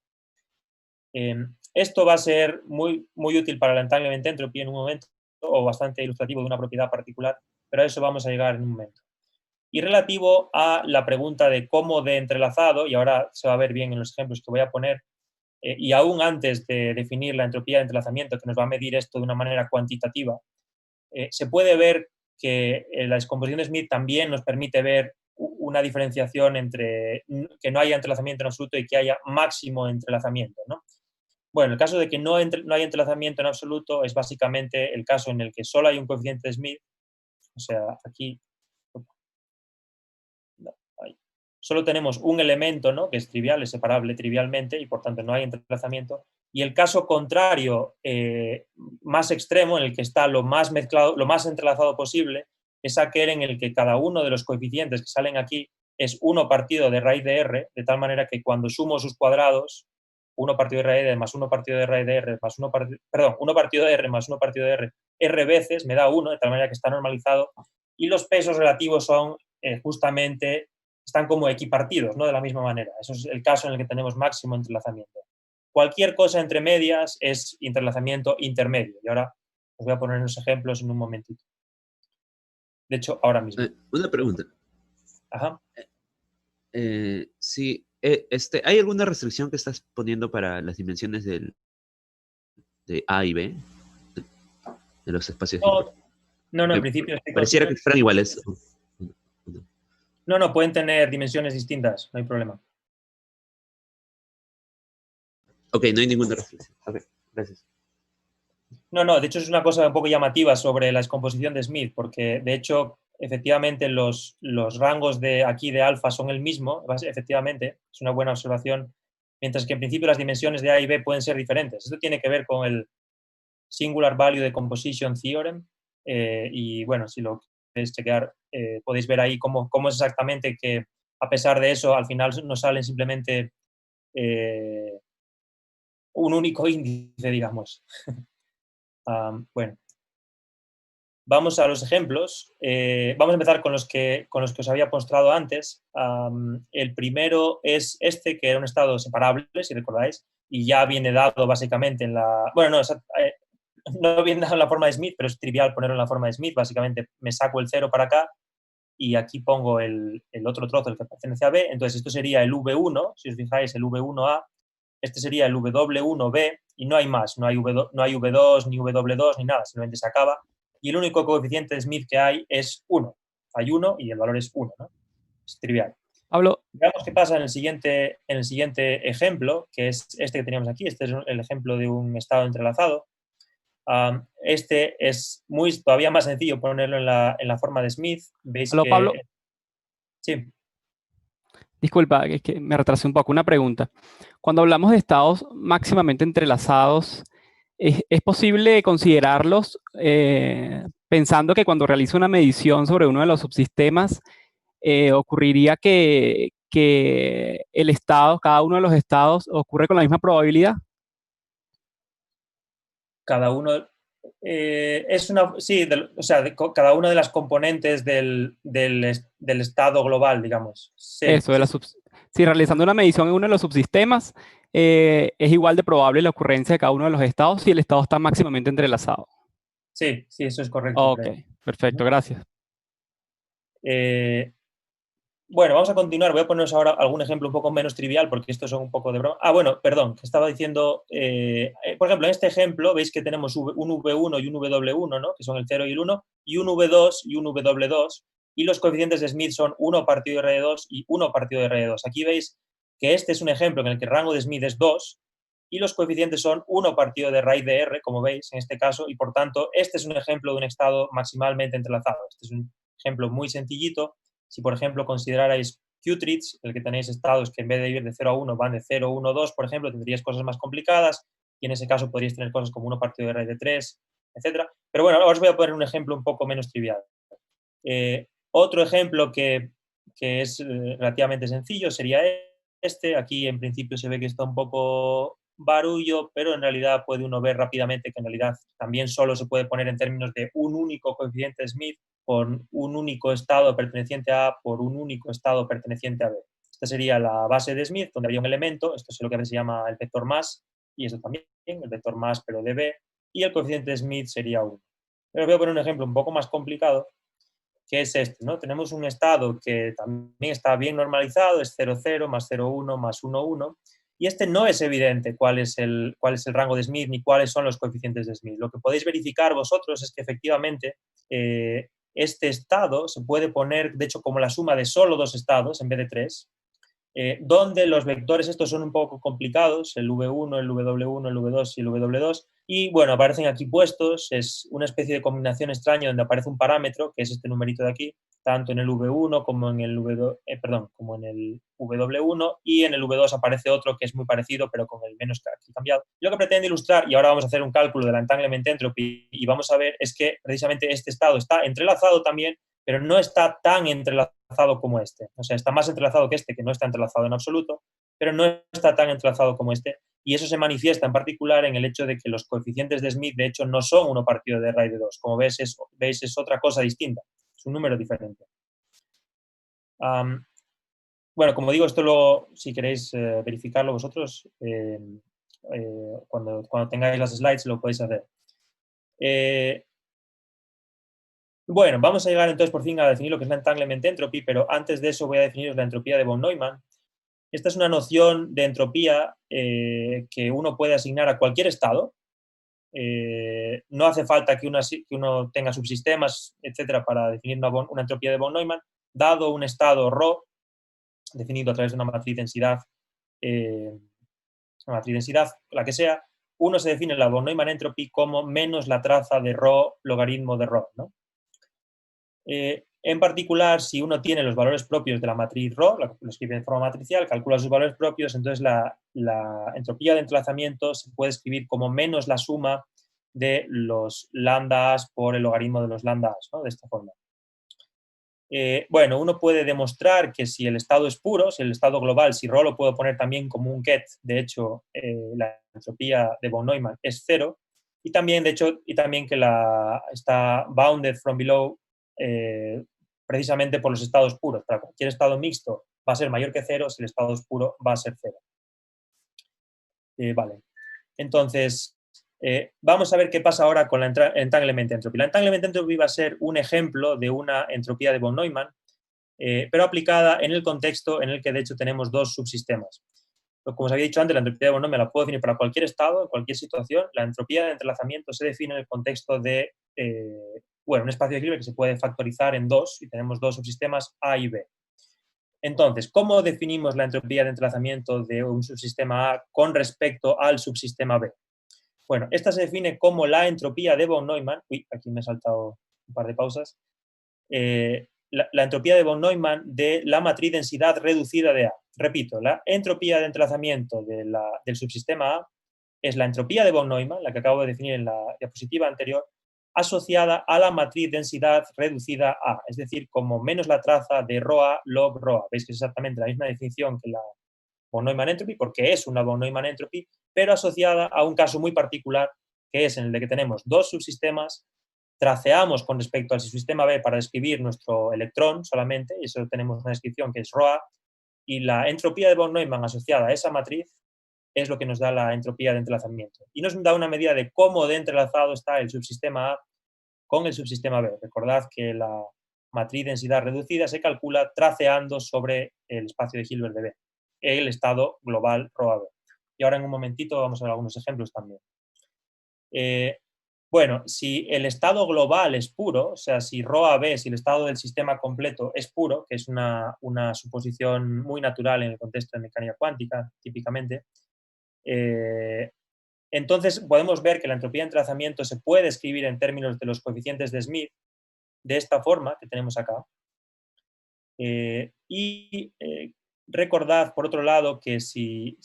Esto va a ser muy, muy útil para la entanglement entropy en un momento, o bastante ilustrativo de una propiedad particular, pero a eso vamos a llegar en un momento. Y relativo a la pregunta de cómo de entrelazado, y ahora se va a ver bien en los ejemplos que voy a poner, y aún antes de definir la entropía de entrelazamiento, que nos va a medir esto de una manera cuantitativa, se puede ver que la descomposición de Smith también nos permite ver una diferenciación entre que no haya entrelazamiento en absoluto y que haya máximo entrelazamiento, ¿no? Bueno, el caso de que no haya entrelazamiento en absoluto es básicamente el caso en el que solo hay un coeficiente de Smith, o sea, aquí solo tenemos un elemento, ¿no?, que es trivial, es separable trivialmente y por tanto no hay entrelazamiento. Y el caso contrario, más extremo, en el que está lo más mezclado, lo más entrelazado posible, es aquel en el que cada uno de los coeficientes que salen aquí es 1 partido de raíz de R, de tal manera que cuando sumo sus cuadrados, 1 partido de raíz de R más 1 partido de raíz de R más 1 partido de R más 1 partido de R, R veces me da 1, de tal manera que está normalizado, y los pesos relativos son justamente, están como equipartidos, ¿no?, de la misma manera. Eso es el caso en el que tenemos máximo entrelazamiento. Cualquier cosa entre medias es entrelazamiento intermedio. Y ahora os voy a poner unos ejemplos en un momentito. De hecho, ahora mismo. Una pregunta. Ajá. Sí, ¿hay alguna restricción que estás poniendo para las dimensiones de A y B? De los espacios. No, en principio. Pareciera que fueran iguales. No, no, pueden tener dimensiones distintas, no hay problema. Ok, no hay ninguna restricción. Ok, gracias. No, no, de hecho es una cosa un poco llamativa sobre la descomposición de Smith, porque de hecho, efectivamente, los rangos de aquí de alfa son el mismo, efectivamente, es una buena observación, mientras que en principio las dimensiones de A y B pueden ser diferentes. Esto tiene que ver con el Singular Value Decomposition Theorem, y bueno, si lo queréis chequear, podéis ver ahí cómo es exactamente que, a pesar de eso, al final nos salen simplemente un único índice, digamos. Bueno, vamos a los ejemplos. Vamos a empezar con los que os había mostrado antes. El primero es este, que era un estado separable, si recordáis, y ya viene dado básicamente en la... Bueno, no viene dado en la forma de Smith, pero es trivial ponerlo en la forma de Smith. Básicamente me saco el 0 para acá y aquí pongo el otro trozo, el que pertenece a B. Entonces esto sería el V1, si os fijáis, el V1A. Este sería el W1B y no hay más, no hay V2 ni W2 ni nada, simplemente se acaba. Y el único coeficiente de Smith que hay es 1. Hay 1 y el valor es 1, ¿no? Es trivial. Pablo. Veamos qué pasa en el siguiente ejemplo, que es este que teníamos aquí. Este es el ejemplo de un estado entrelazado. Este es todavía más sencillo ponerlo en la forma de Smith. Veis Hola, que... Pablo. Sí. Disculpa, es que me retrasé un poco. Una pregunta. Cuando hablamos de estados máximamente entrelazados, ¿es posible considerarlos pensando que cuando realizo una medición sobre uno de los subsistemas, ocurriría que el estado, cada uno de los estados, ocurre con la misma probabilidad? Cada uno... es una... Sí, o sea, cada una de las componentes del estado global, digamos. Sí, Eso, si realizando una medición en uno de los subsistemas, es igual de probable la ocurrencia de cada uno de los estados si el estado está máximamente entrelazado. Sí, eso es correcto. Ok, creo. perfecto, gracias. Bueno, vamos a continuar. Voy a poneros ahora algún ejemplo un poco menos trivial porque estos son un poco de broma. Bueno, perdón, que estaba diciendo, por ejemplo, en este ejemplo veis que tenemos un V1 y un W1, ¿no? Que son el 0 y el 1, y un V2 y un W2, y los coeficientes de Smith son 1 partido de R2 y 1 partido de R2. Aquí veis que este es un ejemplo en el que el rango de Smith es 2 y los coeficientes son 1 partido de raíz de R, como veis en este caso, y por tanto este es un ejemplo de un estado maximalmente entrelazado. Este es un ejemplo muy sencillito. Si, por ejemplo, considerarais Q-trees, el que tenéis estados que en vez de ir de 0 a 1 van de 0 a 1 a 2, por ejemplo, tendríais cosas más complicadas y en ese caso podríais tener cosas como 1 partido de raíz de 3, etc. Pero bueno, ahora os voy a poner un ejemplo un poco menos trivial. Otro ejemplo que es relativamente sencillo sería este. Aquí en principio se ve que está un poco barullo, pero en realidad puede uno ver rápidamente que en realidad también solo se puede poner en términos de un único coeficiente de Smith con un único estado perteneciente a A por un único estado perteneciente a B. Esta sería la base de Smith, donde habría un elemento, esto es lo que se llama el vector más, y esto también, el vector más, pero de B, y el coeficiente de Smith sería 1. Pero voy a poner un ejemplo un poco más complicado, que es este, ¿no? Tenemos un estado que también está bien normalizado, es 0, 0, más 0, 1, más 1, 1, y este no es evidente cuál es el rango de Smith ni cuáles son los coeficientes de Smith. Lo que podéis verificar vosotros es que efectivamente este estado se puede poner, de hecho, como la suma de solo dos estados en vez de tres, donde los vectores estos son un poco complicados, el V1, el W1, el V2 y el W2, y bueno, aparecen aquí puestos, es una especie de combinación extraña donde aparece un parámetro, que es este numerito de aquí, tanto en el V1 como en el como en el W1, y en el V2 aparece otro que es muy parecido, pero con el menos aquí cambiado. Lo que pretende ilustrar, y ahora vamos a hacer un cálculo de la entanglement entropy, y vamos a ver, es que precisamente este estado está entrelazado también, pero no está tan entrelazado como este. O sea, está más entrelazado que este, que no está entrelazado en absoluto, pero no está tan entrelazado como este. Y eso se manifiesta en particular en el hecho de que los coeficientes de Smith, de hecho, no son 1 partido de raíz de 2. Como veis, es otra cosa distinta. Es un número diferente. Bueno, como digo, esto luego, si queréis verificarlo vosotros, cuando tengáis las slides lo podéis hacer. Bueno, vamos a llegar entonces por fin a definir lo que es la entanglement entropy, pero antes de eso voy a definiros la entropía de von Neumann. Esta es una noción de entropía que uno puede asignar a cualquier estado. No hace falta que uno tenga subsistemas, etcétera, para definir una entropía de von Neumann. dado un estado ρ, definido a través de una matriz densidad, la que sea, uno se define la von Neumann entropy como menos la traza de ρ logaritmo de ρ, ¿no? En particular, si uno tiene los valores propios de la matriz ρ, lo escribe de forma matricial, calcula sus valores propios, entonces la entropía de entrelazamiento se puede escribir como menos la suma de los lambdas por el logaritmo de los lambdas, ¿no? De esta forma. Bueno, uno puede demostrar que si el estado es puro, si el estado global, si ρ lo puedo poner también como un ket, de hecho, la entropía de von Neumann es 0, y también, de hecho, que está bounded from below precisamente por los estados puros. Para cualquier estado mixto va a ser mayor que 0, si el estado es puro va a ser 0. Vale. Entonces, vamos a ver qué pasa ahora con la entanglement entropy. La entanglement entropy va a ser un ejemplo de una entropía de von Neumann, pero aplicada en el contexto en el que, de hecho, tenemos dos subsistemas. Como os había dicho antes, la entropía de von Neumann la puedo definir para cualquier estado, en cualquier situación. La entropía de entrelazamiento se define en el contexto de un espacio de equilibrio que se puede factorizar en dos, y tenemos dos subsistemas A y B. Entonces, ¿cómo definimos la entropía de entrelazamiento de un subsistema A con respecto al subsistema B? Bueno, esta se define como la entropía de von Neumann. Uy, aquí me he saltado un par de pausas. La entropía de von Neumann de la matriz densidad reducida de A. Repito, la entropía de entrelazamiento del subsistema A es la entropía de von Neumann, la que acabo de definir en la diapositiva anterior, asociada a la matriz densidad reducida A, es decir, como menos la traza de ρA log ρA. Veis que es exactamente la misma definición que la von Neumann entropy, porque es una von Neumann entropy, pero asociada a un caso muy particular, que es en el de que tenemos dos subsistemas, traceamos con respecto al subsistema B para describir nuestro electrón solamente, y eso tenemos una descripción que es ρA, y la entropía de von Neumann asociada a esa matriz es lo que nos da la entropía de entrelazamiento. Y nos da una medida de cómo de entrelazado está el subsistema A con el subsistema B. Recordad que la matriz densidad reducida se calcula traceando sobre el espacio de Hilbert de B, el estado global ρAB. Y ahora en un momentito vamos a ver algunos ejemplos también. Bueno, si el estado global es puro, o sea, si ρAB, si el estado del sistema completo es puro, que es una suposición muy natural en el contexto de mecánica cuántica, típicamente, entonces podemos ver que la entropía de entrelazamiento se puede escribir en términos de los coeficientes de Smith de esta forma que tenemos acá. Recordad, por otro lado, que si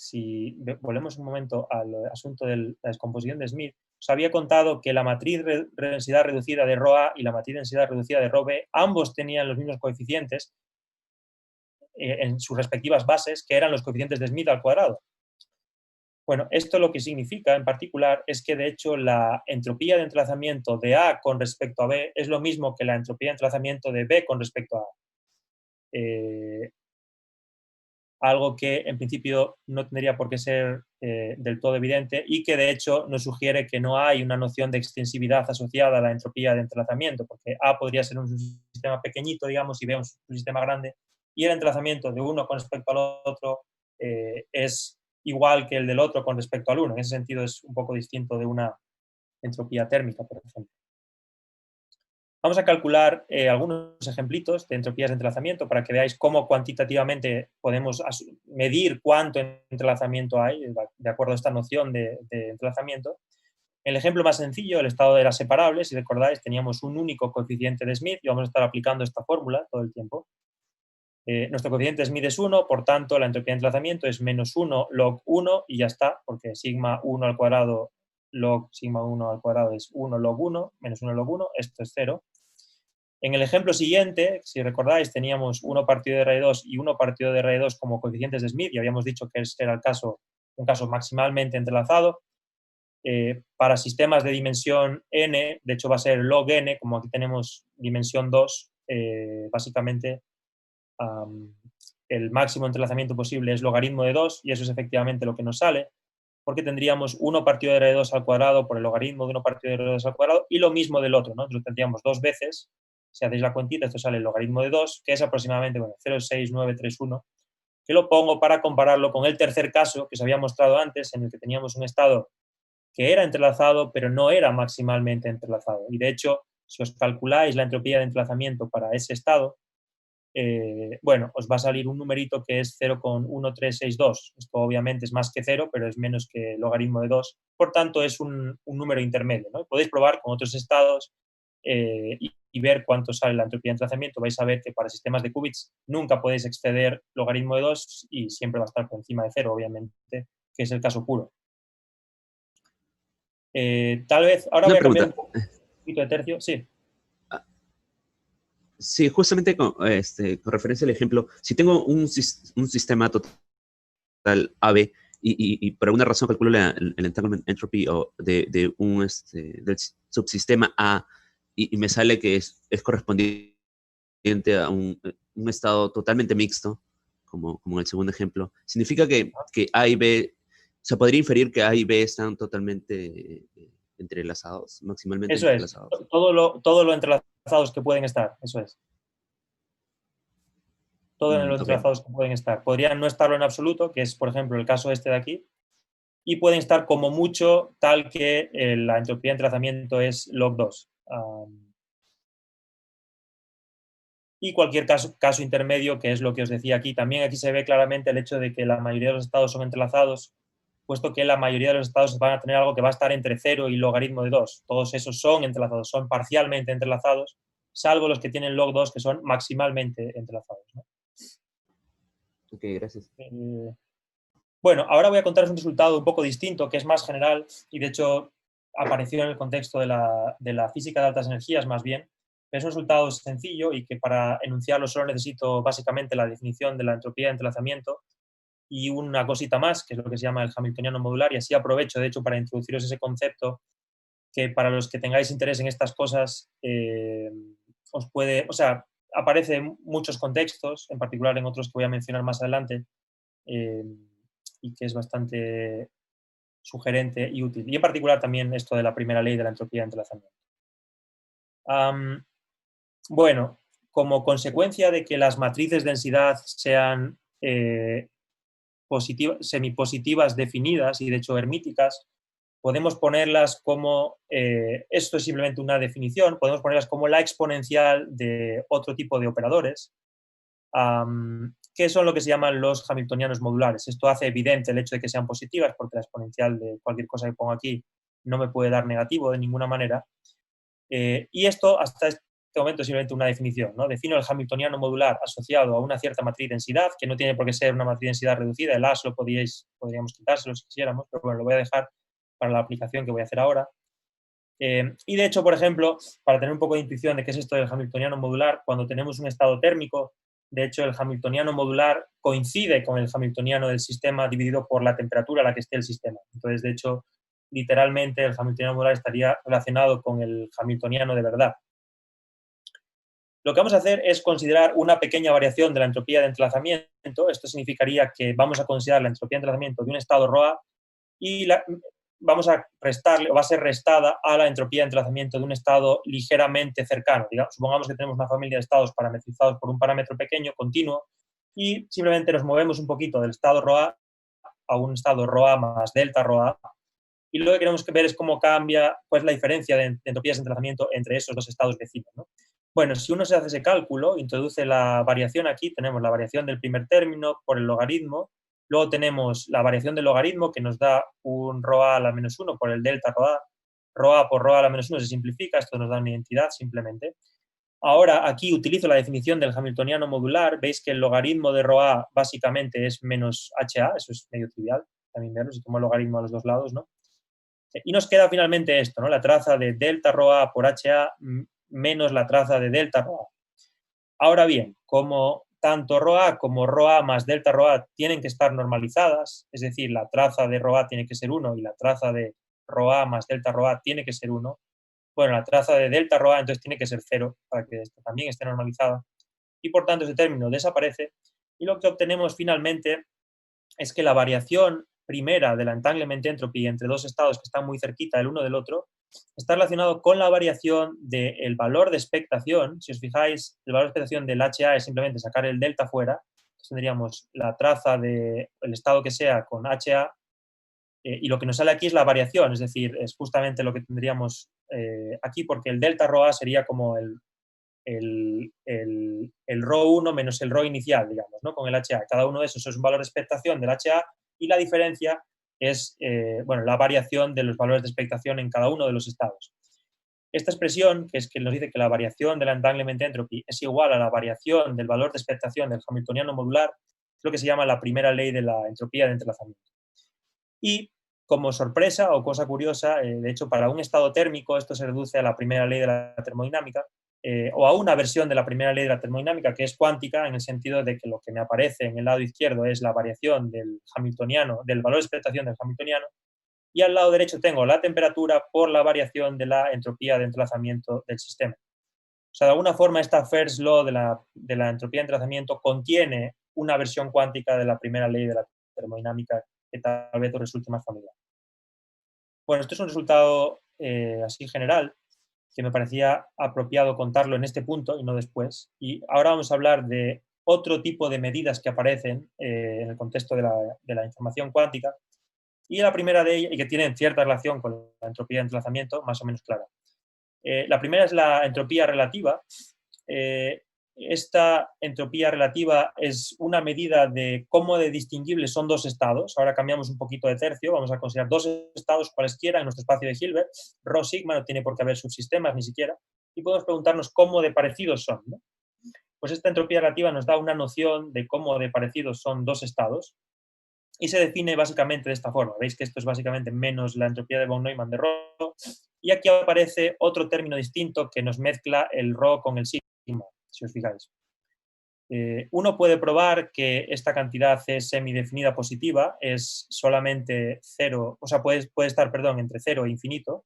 volvemos un momento al asunto de la descomposición de Smith, os había contado que la matriz densidad reducida de ρA y la matriz densidad reducida de ρB, ambos tenían los mismos coeficientes en sus respectivas bases, que eran los coeficientes de Smith al cuadrado. Bueno, esto lo que significa en particular es que, de hecho, la entropía de entrelazamiento de A con respecto a B es lo mismo que la entropía de entrelazamiento de B con respecto a A. Algo que en principio no tendría por qué ser del todo evidente, y que de hecho nos sugiere que no hay una noción de extensividad asociada a la entropía de entrelazamiento, porque A podría ser un sistema pequeñito, digamos, y B un sistema grande, y el entrelazamiento de uno con respecto al otro es igual que el del otro con respecto al uno. En ese sentido es un poco distinto de una entropía térmica, por ejemplo. Vamos a calcular algunos ejemplitos de entropías de entrelazamiento para que veáis cómo cuantitativamente podemos medir cuánto entrelazamiento hay de acuerdo a esta noción de entrelazamiento. El ejemplo más sencillo, el estado de las separables, si recordáis, teníamos un único coeficiente de Smith y vamos a estar aplicando esta fórmula todo el tiempo. Nuestro coeficiente de Smith es 1, por tanto la entropía de entrelazamiento es menos 1 log 1 y ya está, porque sigma 1 al cuadrado log sigma 1 al cuadrado es 1 log 1, menos 1 log 1, esto es 0. En el ejemplo siguiente, si recordáis, teníamos 1 partido de R2 y 1 partido de R2 como coeficientes de Smith, y habíamos dicho que este era un caso maximalmente entrelazado. Para sistemas de dimensión n, de hecho va a ser log n, como aquí tenemos dimensión 2, básicamente el máximo entrelazamiento posible es logaritmo de 2, y eso es efectivamente lo que nos sale, porque tendríamos 1 partido de R2 al cuadrado por el logaritmo de 1 partido de R2 al cuadrado, y lo mismo del otro, ¿no? Entonces tendríamos dos veces. Si hacéis la cuentita, esto sale el logaritmo de 2, que es aproximadamente 0,6931, que lo pongo para compararlo con el tercer caso que os había mostrado antes, en el que teníamos un estado que era entrelazado, pero no era maximalmente entrelazado. Y de hecho, si os calculáis la entropía de entrelazamiento para ese estado, bueno, os va a salir un numerito que es 0,1362. Esto obviamente es más que 0, pero es menos que el logaritmo de 2. Por tanto, es un número intermedio, ¿no? Podéis probar con otros estados y ver cuánto sale la entropía de entrelazamiento. Vais a ver que para sistemas de qubits nunca podéis exceder logaritmo de 2 y siempre va a estar por encima de 0, obviamente, que es el caso puro. Tal vez, ahora Una voy a cambiar un pregunta. poquito de tercio. Sí. Sí, justamente con referencia al ejemplo, si tengo un sistema total AB y por alguna razón calculo el entanglement entropy del subsistema A y me sale que es correspondiente a un estado totalmente mixto, como en el segundo ejemplo, significa que A y B, se podría inferir que A y B están totalmente entrelazados, maximalmente Eso es, entrelazados. todo lo entrelazados que pueden estar, eso es. Todo en lo entrelazados que pueden estar. Podrían no estarlo en absoluto, que es, por ejemplo, el caso este de aquí, y pueden estar como mucho tal que la entropía de entrelazamiento es log 2. Y cualquier caso intermedio, que es lo que os decía aquí. También aquí se ve claramente el hecho de que la mayoría de los estados son entrelazados, puesto que la mayoría de los estados van a tener algo que va a estar entre 0 y logaritmo de 2. Todos esos son entrelazados, son parcialmente entrelazados, salvo los que tienen log 2, que son maximalmente entrelazados, ¿no? Ok, gracias. Bueno, ahora voy a contaros un resultado un poco distinto, que es más general y de hecho apareció en el contexto de la física de altas energías más bien. Es un resultado sencillo y que para enunciarlo solo necesito básicamente la definición de la entropía de entrelazamiento y una cosita más, que es lo que se llama el hamiltoniano modular, y así aprovecho de hecho para introduciros ese concepto que para los que tengáis interés en estas cosas os puede, o sea, aparece en muchos contextos, en particular en otros que voy a mencionar más adelante, y que es bastante sugerente y útil. Y en particular también esto de la primera ley de la entropía de entrelazamiento. Bueno, como consecuencia de que las matrices de densidad sean semipositivas definidas y de hecho hermíticas, podemos ponerlas como, esto es simplemente una definición, podemos ponerlas como la exponencial de otro tipo de operadores, que son lo que se llaman los hamiltonianos modulares. Esto hace evidente el hecho de que sean positivas, porque la exponencial de cualquier cosa que pongo aquí no me puede dar negativo de ninguna manera. Y esto, hasta este momento, es simplemente una definición, ¿no? Defino el hamiltoniano modular asociado a una cierta matriz de densidad, que no tiene por qué ser una matriz de densidad reducida. El A solo podríamos quitárselo si quisiéramos, pero bueno, lo voy a dejar para la aplicación que voy a hacer ahora. Y de hecho, por ejemplo, para tener un poco de intuición de qué es esto del hamiltoniano modular, cuando tenemos un estado térmico, de hecho, el hamiltoniano modular coincide con el hamiltoniano del sistema dividido por la temperatura a la que esté el sistema. Entonces, de hecho, literalmente el hamiltoniano modular estaría relacionado con el hamiltoniano de verdad. Lo que vamos a hacer es considerar una pequeña variación de la entropía de entrelazamiento. Esto significaría que vamos a considerar la entropía de entrelazamiento de un estado ρA y vamos a restarle, o va a ser restada a la entropía de entrelazamiento de un estado ligeramente cercano. Supongamos que tenemos una familia de estados parametrizados por un parámetro pequeño, continuo, y simplemente nos movemos un poquito del estado ρA a un estado ρA más delta ρA, y lo que queremos ver es cómo cambia pues, la diferencia de entropías de entrelazamiento entre esos dos estados vecinos, ¿no? Bueno, si uno se hace ese cálculo, introduce la variación aquí, tenemos la variación del primer término por el logaritmo, luego tenemos la variación del logaritmo que nos da un ρA a la menos 1 por el delta ρA, ρA por ρA a la menos 1 se simplifica, esto nos da una identidad simplemente. Ahora aquí utilizo la definición del hamiltoniano modular, veis que el logaritmo de ρA básicamente es menos HA, eso es medio trivial, también verlo, si tomo el logaritmo a los dos lados, ¿no? Y nos queda finalmente esto, ¿no? La traza de delta ρA por HA menos la traza de delta ρA. Ahora bien, como tanto ρA como ρA más delta ρA tienen que estar normalizadas, es decir, la traza de ρA tiene que ser 1 y la traza de ρA más delta ρA tiene que ser 1, bueno, la traza de delta ρA entonces tiene que ser 0 para que esto también esté normalizada y por tanto ese término desaparece y lo que obtenemos finalmente es que la variación primera de la entanglement entropy entre dos estados que están muy cerquita el uno del otro está relacionado con la variación del valor de expectación. Si os fijáis, el valor de expectación del HA es simplemente sacar el delta fuera. Entonces tendríamos la traza del estado que sea con HA y lo que nos sale aquí es la variación, es decir, es justamente lo que tendríamos aquí porque el delta ρA sería como el ρ1 menos el ρ inicial, digamos, ¿no? Con el HA. Cada uno de esos es un valor de expectación del HA y la diferencia es bueno, la variación de los valores de expectación en cada uno de los estados. Esta expresión, que es que nos dice que la variación de la entanglement entropy es igual a la variación del valor de expectación del hamiltoniano modular, es lo que se llama la primera ley de la entropía de entrelazamiento. Y como sorpresa o cosa curiosa, de hecho, para un estado térmico esto se reduce a la primera ley de la termodinámica, o a una versión de la primera ley de la termodinámica, que es cuántica, en el sentido de que lo que me aparece en el lado izquierdo es la variación del hamiltoniano, del valor de expectación del hamiltoniano, y al lado derecho tengo la temperatura por la variación de la entropía de entrelazamiento del sistema. O sea, de alguna forma esta first law de la entropía de entrelazamiento contiene una versión cuántica de la primera ley de la termodinámica que tal vez os resulte más familiar. Bueno, esto es un resultado así general, que me parecía apropiado contarlo en este punto y no después. Y ahora vamos a hablar de otro tipo de medidas que aparecen en el contexto de la información cuántica, y la primera de ellas, y que tienen cierta relación con la entropía de entrelazamiento, más o menos clara. La primera es la entropía relativa. Esta entropía relativa es una medida de cómo de distinguibles son dos estados. Ahora cambiamos un poquito de tercio, vamos a considerar dos estados cualesquiera en nuestro espacio de Hilbert. Rho sigma, no tiene por qué haber subsistemas ni siquiera, y podemos preguntarnos cómo de parecidos son, ¿no? Pues esta entropía relativa nos da una noción de cómo de parecidos son dos estados, y se define básicamente de esta forma. Veis que esto es básicamente menos la entropía de von Neumann de Rho, y aquí aparece otro término distinto que nos mezcla el Rho con el sigma, si os fijáis. Uno puede probar que esta cantidad es semidefinida positiva, es solamente cero, o sea, puede estar, perdón, entre 0 e infinito.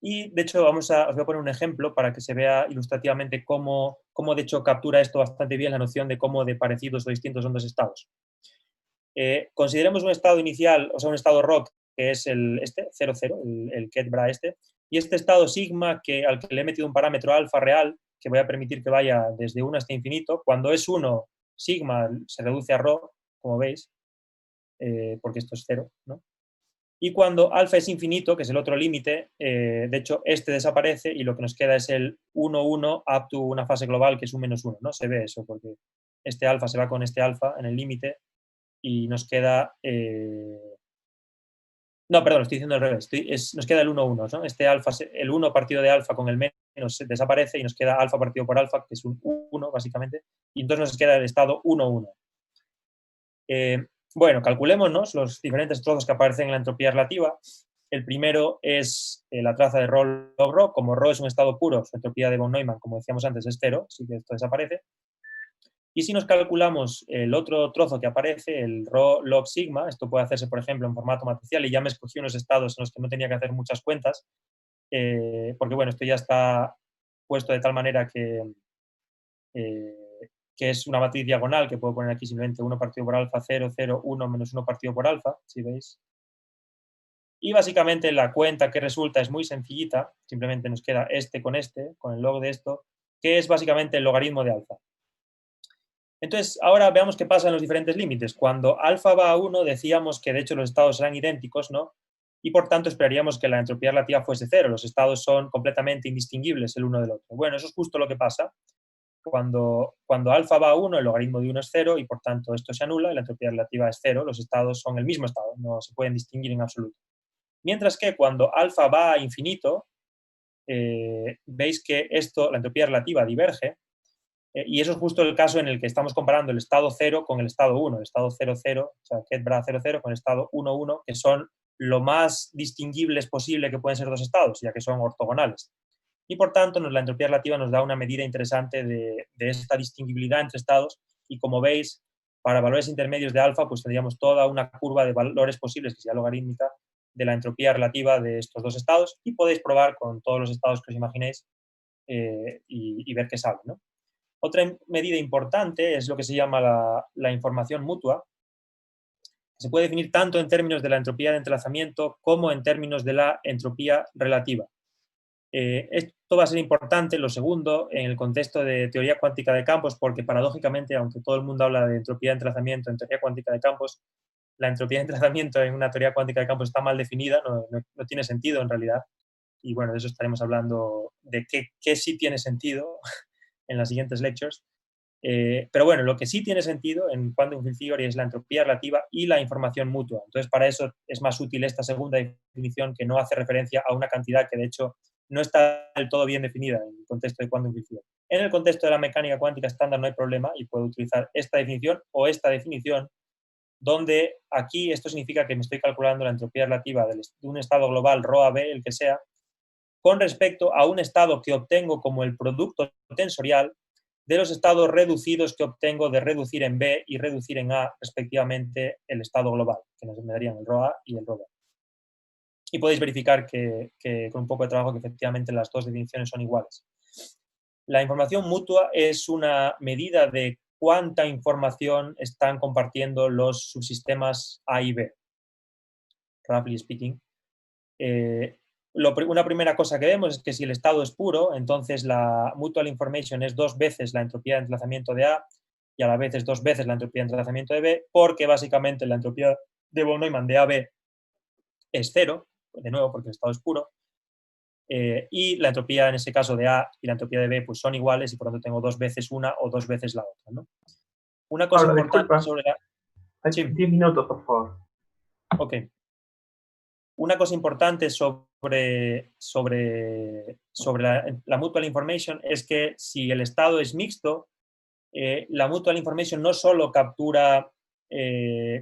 Y de hecho os voy a poner un ejemplo para que se vea ilustrativamente cómo de hecho captura esto bastante bien la noción de cómo de parecidos o distintos son dos estados. Consideremos un estado inicial, o sea, un estado ROC, que es el 0, 0, el Ket-Bra y este estado sigma al que le he metido un parámetro alfa real, que voy a permitir que vaya desde 1 hasta infinito. Cuando es 1, sigma se reduce a ρ, como veis, porque esto es 0, ¿no? Y cuando alfa es infinito, que es el otro límite, de hecho, este desaparece y lo que nos queda es el 1, 1 up to una fase global que es un menos 1, ¿no? Se ve eso, porque este alfa se va con este alfa en el límite y nos queda... No, perdón, estoy diciendo al revés. Nos queda el 1, 1, ¿no? Este alfa, el 1 partido de alfa con el menos desaparece y nos queda alfa partido por alfa, que es un 1, básicamente, y entonces nos queda el estado 1, 1. Bueno, calculémonos los diferentes trozos que aparecen en la entropía relativa. El primero es la traza de Rho log Rho. Como Rho es un estado puro, su entropía de von Neumann, como decíamos antes, es 0, así que esto desaparece. Y si nos calculamos el otro trozo que aparece, el Rho log sigma, esto puede hacerse, por ejemplo, en formato matricial, y ya me escogí unos estados en los que no tenía que hacer muchas cuentas, porque, bueno, esto ya está puesto de tal manera que es una matriz diagonal, que puedo poner aquí simplemente 1 partido por alfa, 0, 0, 1 menos 1 partido por alfa, si veis. Y básicamente la cuenta que resulta es muy sencillita, simplemente nos queda con el log de esto, que es básicamente el logaritmo de alfa. Entonces, ahora veamos qué pasa en los diferentes límites. Cuando alfa va a 1, decíamos que de hecho los estados eran idénticos, ¿no? Y por tanto esperaríamos que la entropía relativa fuese 0. Los estados son completamente indistinguibles el uno del otro. Bueno, eso es justo lo que pasa. Cuando alfa va a 1, el logaritmo de 1 es 0 y por tanto esto se anula y la entropía relativa es 0. Los estados son el mismo estado, no se pueden distinguir en absoluto. Mientras que cuando alfa va a infinito, veis que la entropía relativa diverge. Y eso es justo el caso en el que estamos comparando el estado 0 con el estado 1, el estado 0, 0, o sea, Ket-Bra 0, 0 con el estado 1, 1, que son lo más distinguibles posible que pueden ser dos estados, ya que son ortogonales. Y por tanto, la entropía relativa nos da una medida interesante de esta distinguibilidad entre estados, y como veis, para valores intermedios de alfa, pues tendríamos toda una curva de valores posibles, que sería logarítmica, de la entropía relativa de estos dos estados, y podéis probar con todos los estados que os imaginéis y ver qué sale, ¿no? Otra medida importante es lo que se llama la información mutua, que se puede definir tanto en términos de la entropía de entrelazamiento como en términos de la entropía relativa. Esto va a ser importante, lo segundo, en el contexto de teoría cuántica de campos, porque paradójicamente, aunque todo el mundo habla de entropía de entrelazamiento en teoría cuántica de campos, la entropía de entrelazamiento en una teoría cuántica de campos está mal definida, no tiene sentido en realidad. y bueno, de eso estaremos hablando, de qué sí tiene sentido en las siguientes lectures. Pero bueno, lo que sí tiene sentido en Quantum Field Theory es la entropía relativa y la información mutua. Entonces, para eso es más útil esta segunda definición, que no hace referencia a una cantidad que, de hecho, no está del todo bien definida en el contexto de Quantum Field Theory. En el contexto de la mecánica cuántica estándar no hay problema y puedo utilizar esta definición o esta definición, donde aquí esto significa que me estoy calculando la entropía relativa de un estado global ρAB, el que sea, con respecto a un estado que obtengo como el producto tensorial de los estados reducidos que obtengo de reducir en B y reducir en A, respectivamente, el estado global, que nos darían el ρA y el ρB. Y podéis verificar que con un poco de trabajo que efectivamente las dos definiciones son iguales. La información mutua es una medida de cuánta información están compartiendo los subsistemas A y B, roughly speaking. Una primera cosa que vemos es que si el estado es puro, entonces la mutual information es 2 veces la entropía de entrelazamiento de A y a la vez es 2 veces la entropía de entrelazamiento de B, porque básicamente la entropía de von Neumann de AB es 0, de nuevo porque el estado es puro, y la entropía en ese caso de A y la entropía de B pues son iguales y por lo tanto tengo 2 veces una o 2 veces la otra, ¿no? Una cosa importante sobre la... Sí. 10 minutos, por favor. Ok. Una cosa importante sobre la mutual information es que si el estado es mixto, la mutual information no solo captura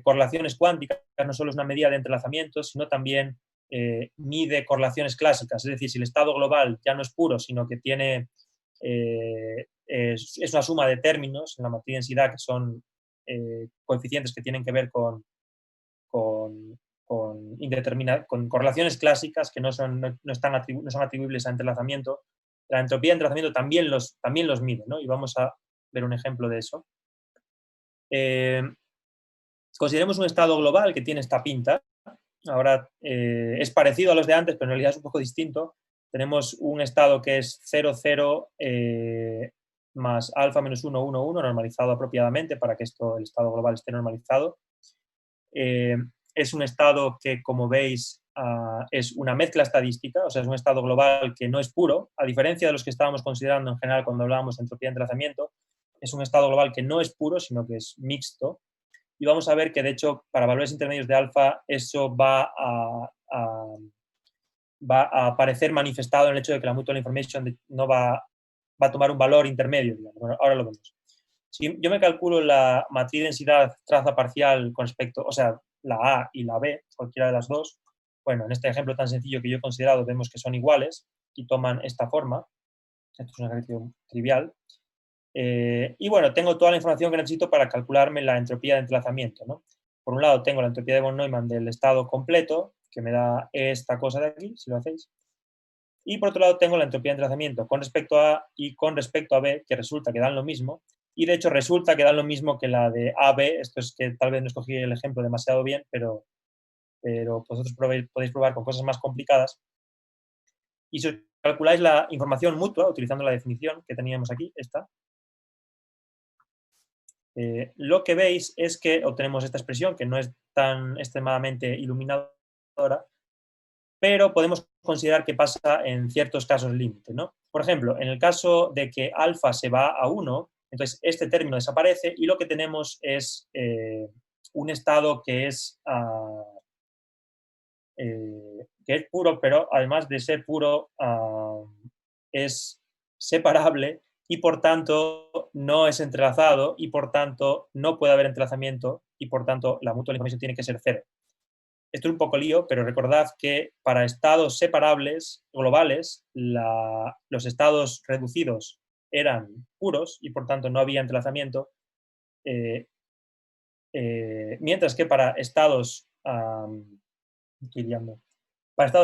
correlaciones cuánticas, no solo es una medida de entrelazamientos, sino también mide correlaciones clásicas. Es decir, si el estado global ya no es puro, sino que tiene es una suma de términos en la matriz de densidad que son coeficientes que tienen que ver con correlaciones clásicas que no son atribuibles a entrelazamiento. La entropía de entrelazamiento también los mide, ¿no? Y vamos a ver un ejemplo de eso. Consideremos un estado global que tiene esta pinta. Ahora es parecido a los de antes, pero en realidad es un poco distinto. Tenemos un estado que es 0, 0 más alfa menos 1, 1, 1, normalizado apropiadamente para que el estado global esté normalizado. Es un estado que, como veis, es una mezcla estadística, o sea, es un estado global que no es puro, a diferencia de los que estábamos considerando en general cuando hablábamos de entropía de entrelazamiento. Es un estado global que no es puro, sino que es mixto. Y vamos a ver que, de hecho, para valores intermedios de alfa, eso va a aparecer manifestado en el hecho de que la mutual information no va a tomar un valor intermedio, digamos. Bueno, ahora lo vemos. Si yo me calculo la matriz de densidad traza parcial con respecto, o sea, la A y la B, cualquiera de las dos, bueno, en este ejemplo tan sencillo que yo he considerado, vemos que son iguales y toman esta forma. Esto es un ejercicio trivial. Y bueno, tengo toda la información que necesito para calcularme la entropía de entrelazamiento, ¿no? Por un lado tengo la entropía de von Neumann del estado completo, que me da esta cosa de aquí, si lo hacéis. Y por otro lado tengo la entropía de entrelazamiento con respecto a A y con respecto a B, que resulta que dan lo mismo. Y de hecho resulta que dan lo mismo que la de AB. Esto es que tal vez no escogí el ejemplo demasiado bien, pero vosotros podéis probar con cosas más complicadas. Y si os calculáis la información mutua, utilizando la definición que teníamos aquí, esta, lo que veis es que obtenemos esta expresión, que no es tan extremadamente iluminadora, pero podemos considerar que pasa en ciertos casos límite, ¿no? Por ejemplo, en el caso de que alfa se va a 1, entonces este término desaparece y lo que tenemos es un estado que es puro, pero además de ser puro es separable y por tanto no es entrelazado y por tanto no puede haber entrelazamiento y por tanto la mutual información tiene que ser 0. Esto es un poco lío, pero recordad que para estados separables globales los estados reducidos eran puros y por tanto no había entrelazamiento, mientras que para estados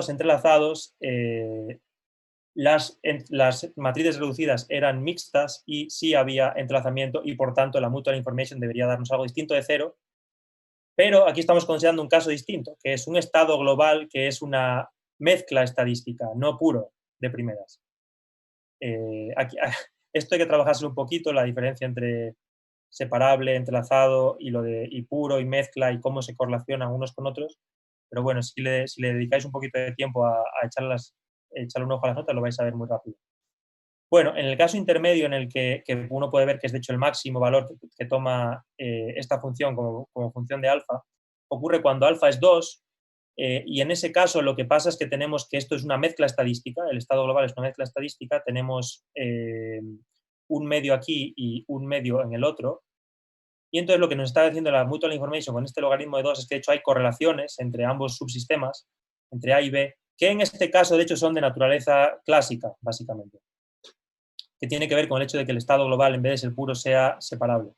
entrelazados las matrices reducidas eran mixtas y sí había entrelazamiento y por tanto la mutual information debería darnos algo distinto de 0. Pero aquí estamos considerando un caso distinto, que es un estado global que es una mezcla estadística, no puro de primeras. Esto hay que trabajárselo un poquito, la diferencia entre separable, entrelazado y puro y mezcla y cómo se correlacionan unos con otros. Pero bueno, si le dedicáis un poquito de tiempo a echar echarle un ojo a las notas, lo vais a ver muy rápido. Bueno, en el caso intermedio en el que uno puede ver que es de hecho el máximo valor que toma esta función como función de alfa, ocurre cuando alfa es 2, y en ese caso lo que pasa es que tenemos que esto es una mezcla estadística, el estado global es una mezcla estadística, tenemos un medio aquí y un medio en el otro, y entonces lo que nos está diciendo la Mutual Information con este logaritmo de 2 es que de hecho hay correlaciones entre ambos subsistemas, entre A y B, que en este caso de hecho son de naturaleza clásica, básicamente, que tiene que ver con el hecho de que el estado global en vez de ser puro sea separable,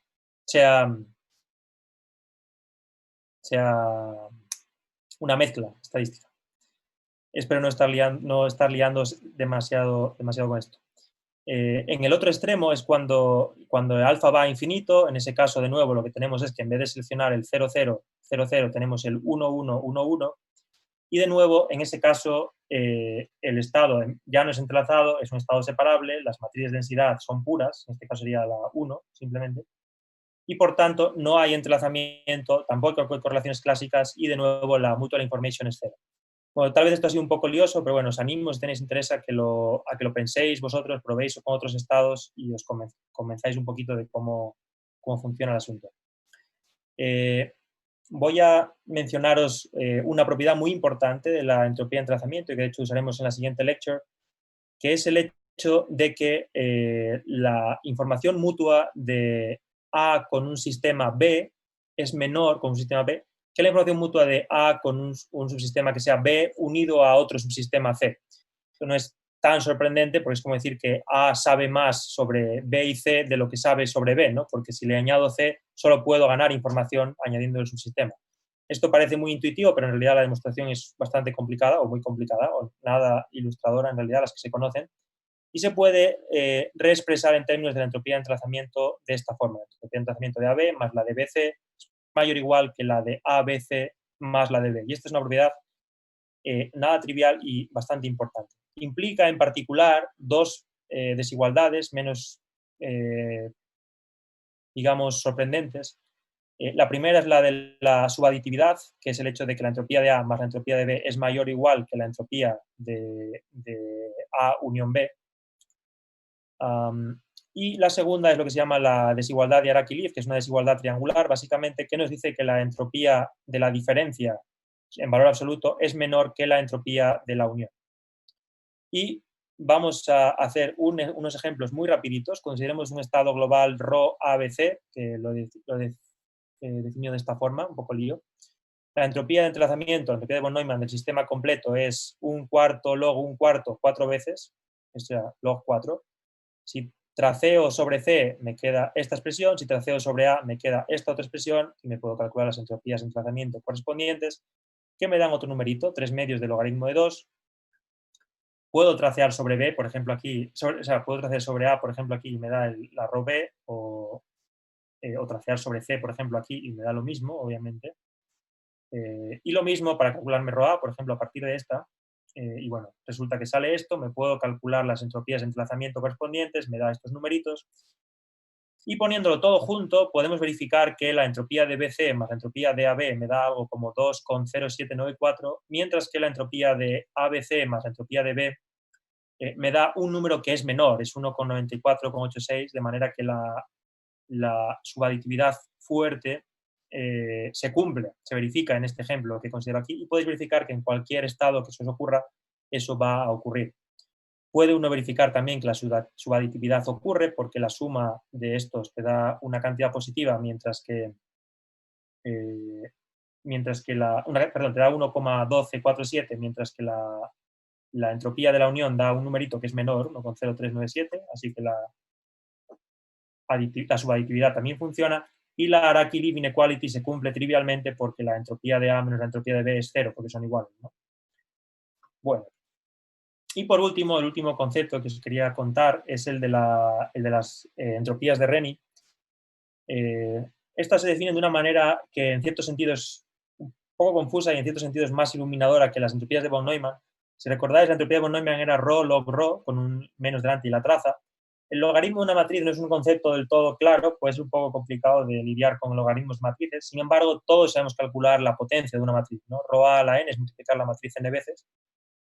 sea una mezcla estadística. Espero no estar liando demasiado con esto. En el otro extremo es cuando el alfa va a infinito. En ese caso, de nuevo, lo que tenemos es que en vez de seleccionar el 0, 0, 0, 0, tenemos el 1, 1, 1, 1. Y de nuevo, en ese caso, el estado ya no es entrelazado, es un estado separable, las matrices de densidad son puras, en este caso sería la 1, simplemente. Y por tanto, no hay entrelazamiento, tampoco hay correlaciones clásicas, y de nuevo la mutual information es 0. Bueno, tal vez esto ha sido un poco lioso, pero bueno, os animo, si tenéis interés, a que lo penséis vosotros, probéis con otros estados y os convenzáis un poquito de cómo funciona el asunto. Voy a mencionaros una propiedad muy importante de la entropía de entrelazamiento, y que de hecho usaremos en la siguiente lecture, que es el hecho de que la información mutua de A con un sistema B es menor con un sistema B que la información mutua de A con un subsistema que sea B unido a otro subsistema C. Esto no es tan sorprendente porque es como decir que A sabe más sobre B y C de lo que sabe sobre B, ¿no? Porque si le añado C, solo puedo ganar información añadiendo el subsistema. Esto parece muy intuitivo, pero en realidad la demostración es bastante complicada o muy complicada, o nada ilustradora en realidad, las que se conocen. Y se puede reexpresar en términos de la entropía de entrelazamiento de esta forma. La entropía de entrelazamiento de AB más la de BC es mayor o igual que la de ABC más la de B. Y esta es una propiedad nada trivial y bastante importante. Implica en particular dos desigualdades menos, digamos, sorprendentes. La primera es la de la subaditividad, que es el hecho de que la entropía de A más la entropía de B es mayor o igual que la entropía de A unión B. Y la segunda es lo que se llama la desigualdad de Araki-Leaf, que es una desigualdad triangular, básicamente, que nos dice que la entropía de la diferencia en valor absoluto es menor que la entropía de la unión. Y vamos a hacer unos ejemplos muy rapiditos. Consideremos un estado global ρ ABC, que lo definido de esta forma, un poco lío. La entropía de entrelazamiento, la entropía de von Neumann del sistema completo es 1/4 log 1/4 4 veces, o sea, log 4. Si traceo sobre C me queda esta expresión, si traceo sobre A me queda esta otra expresión, y me puedo calcular las entropías de entrelazamiento correspondientes, que me dan otro numerito, 3 medios del logaritmo de 2. Puedo tracear sobre B, por ejemplo aquí, puedo tracear sobre A, por ejemplo aquí, y me da la ρ B, o tracear sobre C, por ejemplo aquí, y me da lo mismo, obviamente. Y lo mismo para calcularme ρ A, por ejemplo, a partir de esta. Y bueno, resulta que sale esto, me puedo calcular las entropías de entrelazamiento correspondientes, me da estos numeritos, y poniéndolo todo junto podemos verificar que la entropía de BC más la entropía de AB me da algo como 2,0794, mientras que la entropía de ABC más la entropía de B me da un número que es menor, es 1,94,86, de manera que la subaditividad fuerte se cumple, se verifica en este ejemplo que considero aquí, y podéis verificar que en cualquier estado que se os ocurra, eso va a ocurrir. Puede uno verificar también que la subaditividad ocurre porque la suma de estos te da una cantidad positiva, mientras que te da 1,1247, mientras que la entropía de la unión da un numerito que es menor, 1,0397, así que la subaditividad también funciona. Y la Araki-Leaf inequality se cumple trivialmente porque la entropía de A menos la entropía de B es 0, porque son iguales, ¿no? Bueno. Y por último, el último concepto que os quería contar es el de las entropías de Renyi. Estas se definen de una manera que en ciertos sentidos es un poco confusa y en ciertos sentidos más iluminadora que las entropías de von Neumann. Si recordáis, la entropía de von Neumann era ρ log ρ, con un menos delante y la traza. El logaritmo de una matriz no es un concepto del todo claro, pues es un poco complicado de lidiar con logaritmos matrices. Sin embargo, todos sabemos calcular la potencia de una matriz, ¿no? Ρ a a la n es multiplicar la matriz n veces.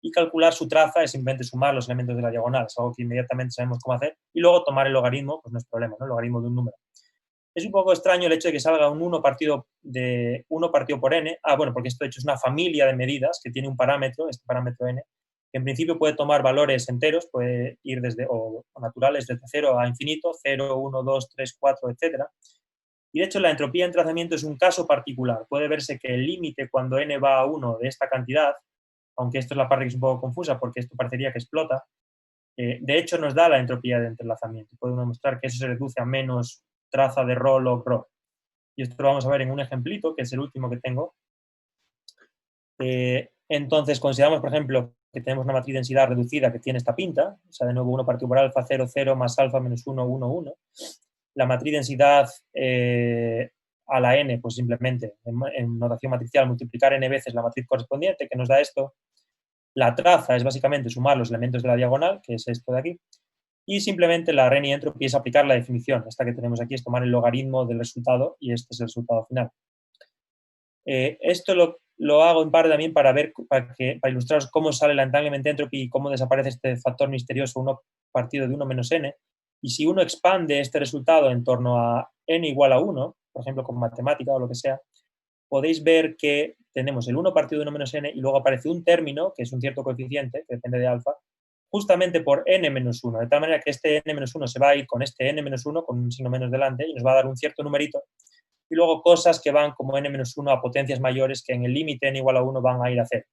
y calcular su traza es simplemente sumar los elementos de la diagonal, es algo que inmediatamente sabemos cómo hacer, y luego tomar el logaritmo, pues no es problema, ¿no? El logaritmo de un número. Es un poco extraño el hecho de que salga un 1 partido por n. Bueno, porque esto de hecho es una familia de medidas que tiene un parámetro, este parámetro n, que en principio puede tomar valores enteros, puede ir o naturales desde 0 a infinito, 0, 1, 2, 3, 4, etc. Y de hecho la entropía de entrelazamiento es un caso particular. Puede verse que el límite cuando n va a 1 de esta cantidad, aunque esto es la parte que es un poco confusa porque esto parecería que explota, de hecho nos da la entropía de entrelazamiento. Podemos demostrar que eso se reduce a menos traza de rho log rho. Y esto lo vamos a ver en un ejemplito, que es el último que tengo. Entonces, consideramos, por ejemplo, que tenemos una matriz de densidad reducida que tiene esta pinta, o sea, de nuevo 1 partido por alfa, 0, 0, más alfa, menos 1, 1, 1. La matriz de densidad a la n, pues simplemente, en notación matricial, multiplicar n veces la matriz correspondiente, que nos da esto. La traza es básicamente sumar los elementos de la diagonal, que es esto de aquí. Y simplemente la Renyi entropy es aplicar la definición. Esta que tenemos aquí es tomar el logaritmo del resultado y este es el resultado final. Esto lo hago en parte también para ilustraros cómo sale la entanglement entropy y cómo desaparece este factor misterioso 1 partido de 1 menos n. Y si uno expande este resultado en torno a n igual a 1, por ejemplo con matemática o lo que sea, podéis ver que tenemos el 1 partido de 1 menos n y luego aparece un término, que es un cierto coeficiente, que depende de alfa, justamente por n menos 1, de tal manera que este n menos 1 se va a ir con este n menos 1, con un signo menos delante, y nos va a dar un cierto numerito, y luego cosas que van como n menos 1 a potencias mayores que en el límite n igual a 1 van a ir a 0.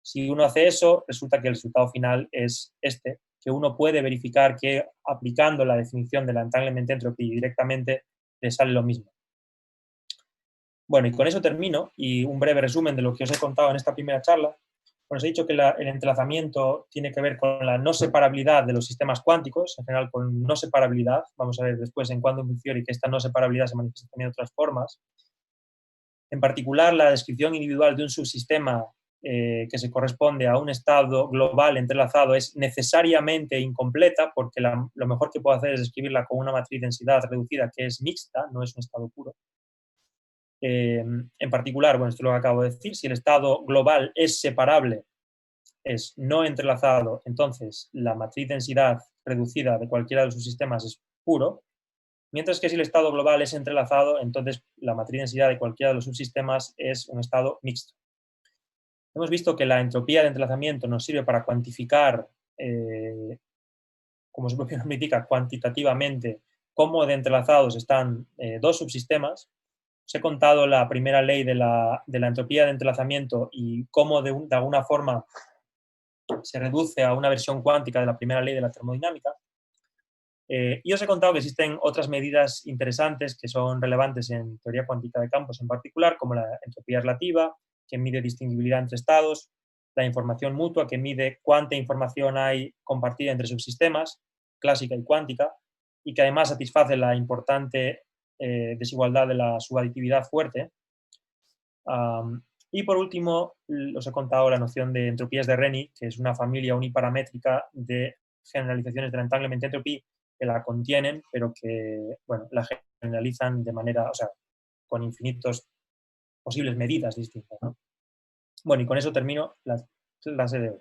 Si uno hace eso, resulta que el resultado final es este, que uno puede verificar que aplicando la definición de la entanglement entropy directamente le sale lo mismo. Bueno, y con eso termino, y un breve resumen de lo que os he contado en esta primera charla. Os he dicho que el entrelazamiento tiene que ver con la no separabilidad de los sistemas cuánticos, en general con no separabilidad. Vamos a ver después en quantum theory que esta no separabilidad se manifiesta también de otras formas. En particular, la descripción individual de un subsistema que se corresponde a un estado global entrelazado es necesariamente incompleta, porque lo mejor que puedo hacer es escribirla con una matriz de densidad reducida que es mixta, no es un estado puro. En particular, bueno, esto es lo que acabo de decir, si el estado global es separable, es no entrelazado, entonces la matriz densidad reducida de cualquiera de los subsistemas es puro, mientras que si el estado global es entrelazado, entonces la matriz densidad de cualquiera de los subsistemas es un estado mixto. Hemos visto que la entropía de entrelazamiento nos sirve para cuantificar, como su propio nombre indica, cuantitativamente cómo de entrelazados están dos subsistemas. Os he contado la primera ley de la entropía de entrelazamiento y cómo de alguna forma se reduce a una versión cuántica de la primera ley de la termodinámica. Y os he contado que existen otras medidas interesantes que son relevantes en teoría cuántica de campos en particular, como la entropía relativa, que mide distinguibilidad entre estados, la información mutua, que mide cuánta información hay compartida entre subsistemas, clásica y cuántica, y que además satisface la importante desigualdad de la subaditividad fuerte. Y por último, os he contado la noción de entropías de Renyi, que es una familia uniparamétrica de generalizaciones de la entanglement entropy que la contienen, pero que, bueno, la generalizan de manera, o sea, con infinitos posibles medidas distintas, ¿no? Bueno, y con eso termino la clase de hoy.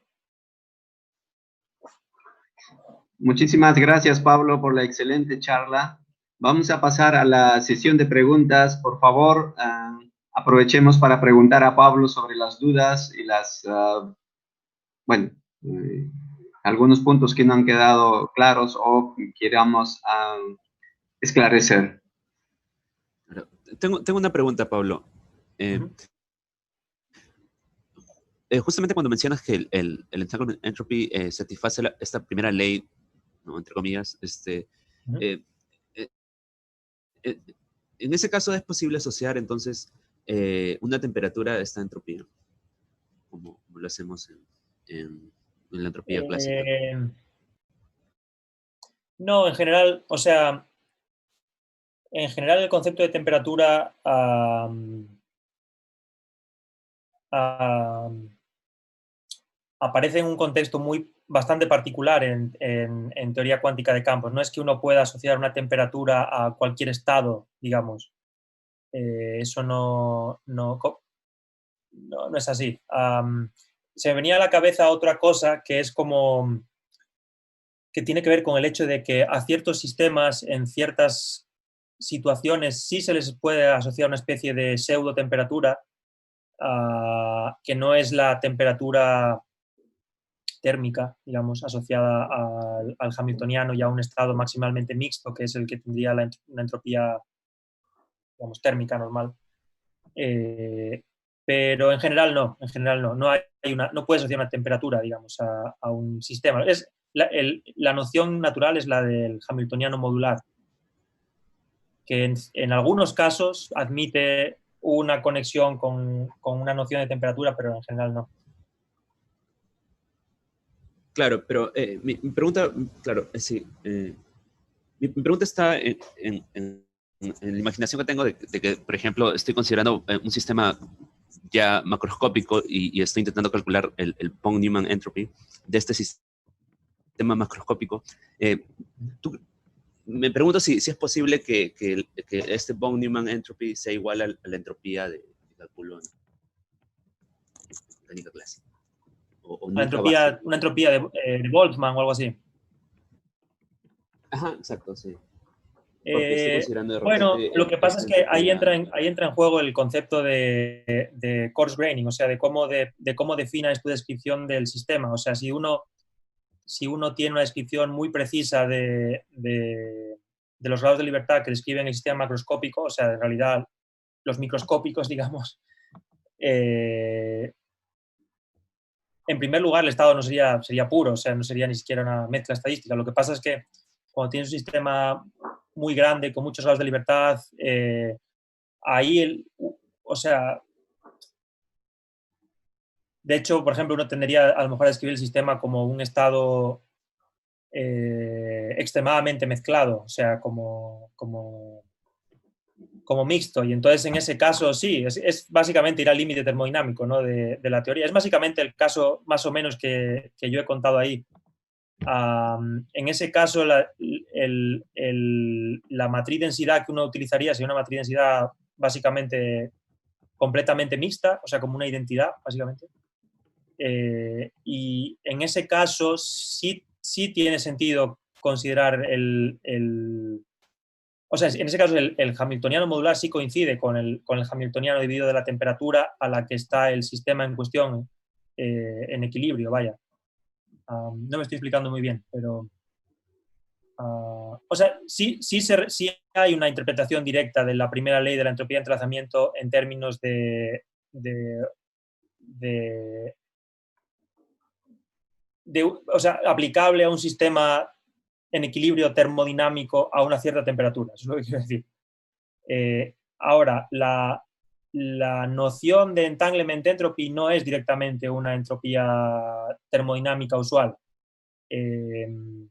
Muchísimas gracias, Pablo, por la excelente charla. Vamos a pasar a la sesión de preguntas. Por favor, aprovechemos para preguntar a Pablo sobre las dudas y algunos puntos que no han quedado claros o que queramos esclarecer. Tengo una pregunta, Pablo. Justamente cuando mencionas que el entanglement entropy satisface esta primera ley, ¿no?, entre comillas, en ese caso es posible asociar entonces una temperatura a esta entropía, como lo hacemos en la entropía clásica. No, en general, o sea, en general el concepto de temperatura aparece en un contexto bastante particular en teoría cuántica de campos. No es que uno pueda asociar una temperatura a cualquier estado, digamos. Eso no es así. se me venía a la cabeza otra cosa que es como que tiene que ver con el hecho de que a ciertos sistemas en ciertas situaciones sí se les puede asociar una especie de pseudotemperatura que no es la temperatura térmica, digamos, asociada al hamiltoniano y a un estado maximalmente mixto, que es el que tendría una entropía, digamos, térmica normal. Pero en general no, no puedes asociar una temperatura, digamos, a un sistema. La noción natural es la del hamiltoniano modular, que en algunos casos admite una conexión con una noción de temperatura, pero en general no. Claro, pero mi pregunta, claro, sí, mi pregunta está en la imaginación que tengo de que, por ejemplo, estoy considerando un sistema ya macroscópico y estoy intentando calcular el Von-Neumann entropy de este sistema macroscópico. Me pregunto si es posible que este Von-Neumann entropy sea igual a la entropía de cálculo en mecánica clásica. Una entropía de Boltzmann o algo así. Ajá, exacto, sí. Porque estoy considerando de bueno, repente lo que pasa es que ahí entra en juego el concepto de coarse graining, o sea, de cómo definas tu descripción del sistema. O sea, si uno tiene una descripción muy precisa de los grados de libertad que describen el sistema macroscópico, o sea, en realidad los microscópicos, digamos, en primer lugar, el estado no sería puro, o sea, no sería ni siquiera una mezcla estadística. Lo que pasa es que cuando tienes un sistema muy grande, con muchos grados de libertad, ahí, o sea, de hecho, por ejemplo, uno tendería a lo mejor a describir el sistema como un estado extremadamente mezclado, o sea, como mixto, y entonces en ese caso sí, es básicamente ir al límite termodinámico, ¿no? de la teoría. Es básicamente el caso más o menos que yo he contado ahí. En ese caso, la matriz densidad que uno utilizaría sería una matriz densidad básicamente completamente mixta, o sea, como una identidad, básicamente. Y en ese caso sí tiene sentido considerar o sea, en ese caso el hamiltoniano modular sí coincide con el hamiltoniano dividido de la temperatura a la que está el sistema en cuestión en equilibrio, vaya. No me estoy explicando muy bien, pero... o sea, sí hay una interpretación directa de la primera ley de la entropía de entrelazamiento en términos o sea, aplicable a un sistema en equilibrio termodinámico a una cierta temperatura. Eso es lo que quiero decir. Ahora, la noción de entanglement entropy no es directamente una entropía termodinámica usual. De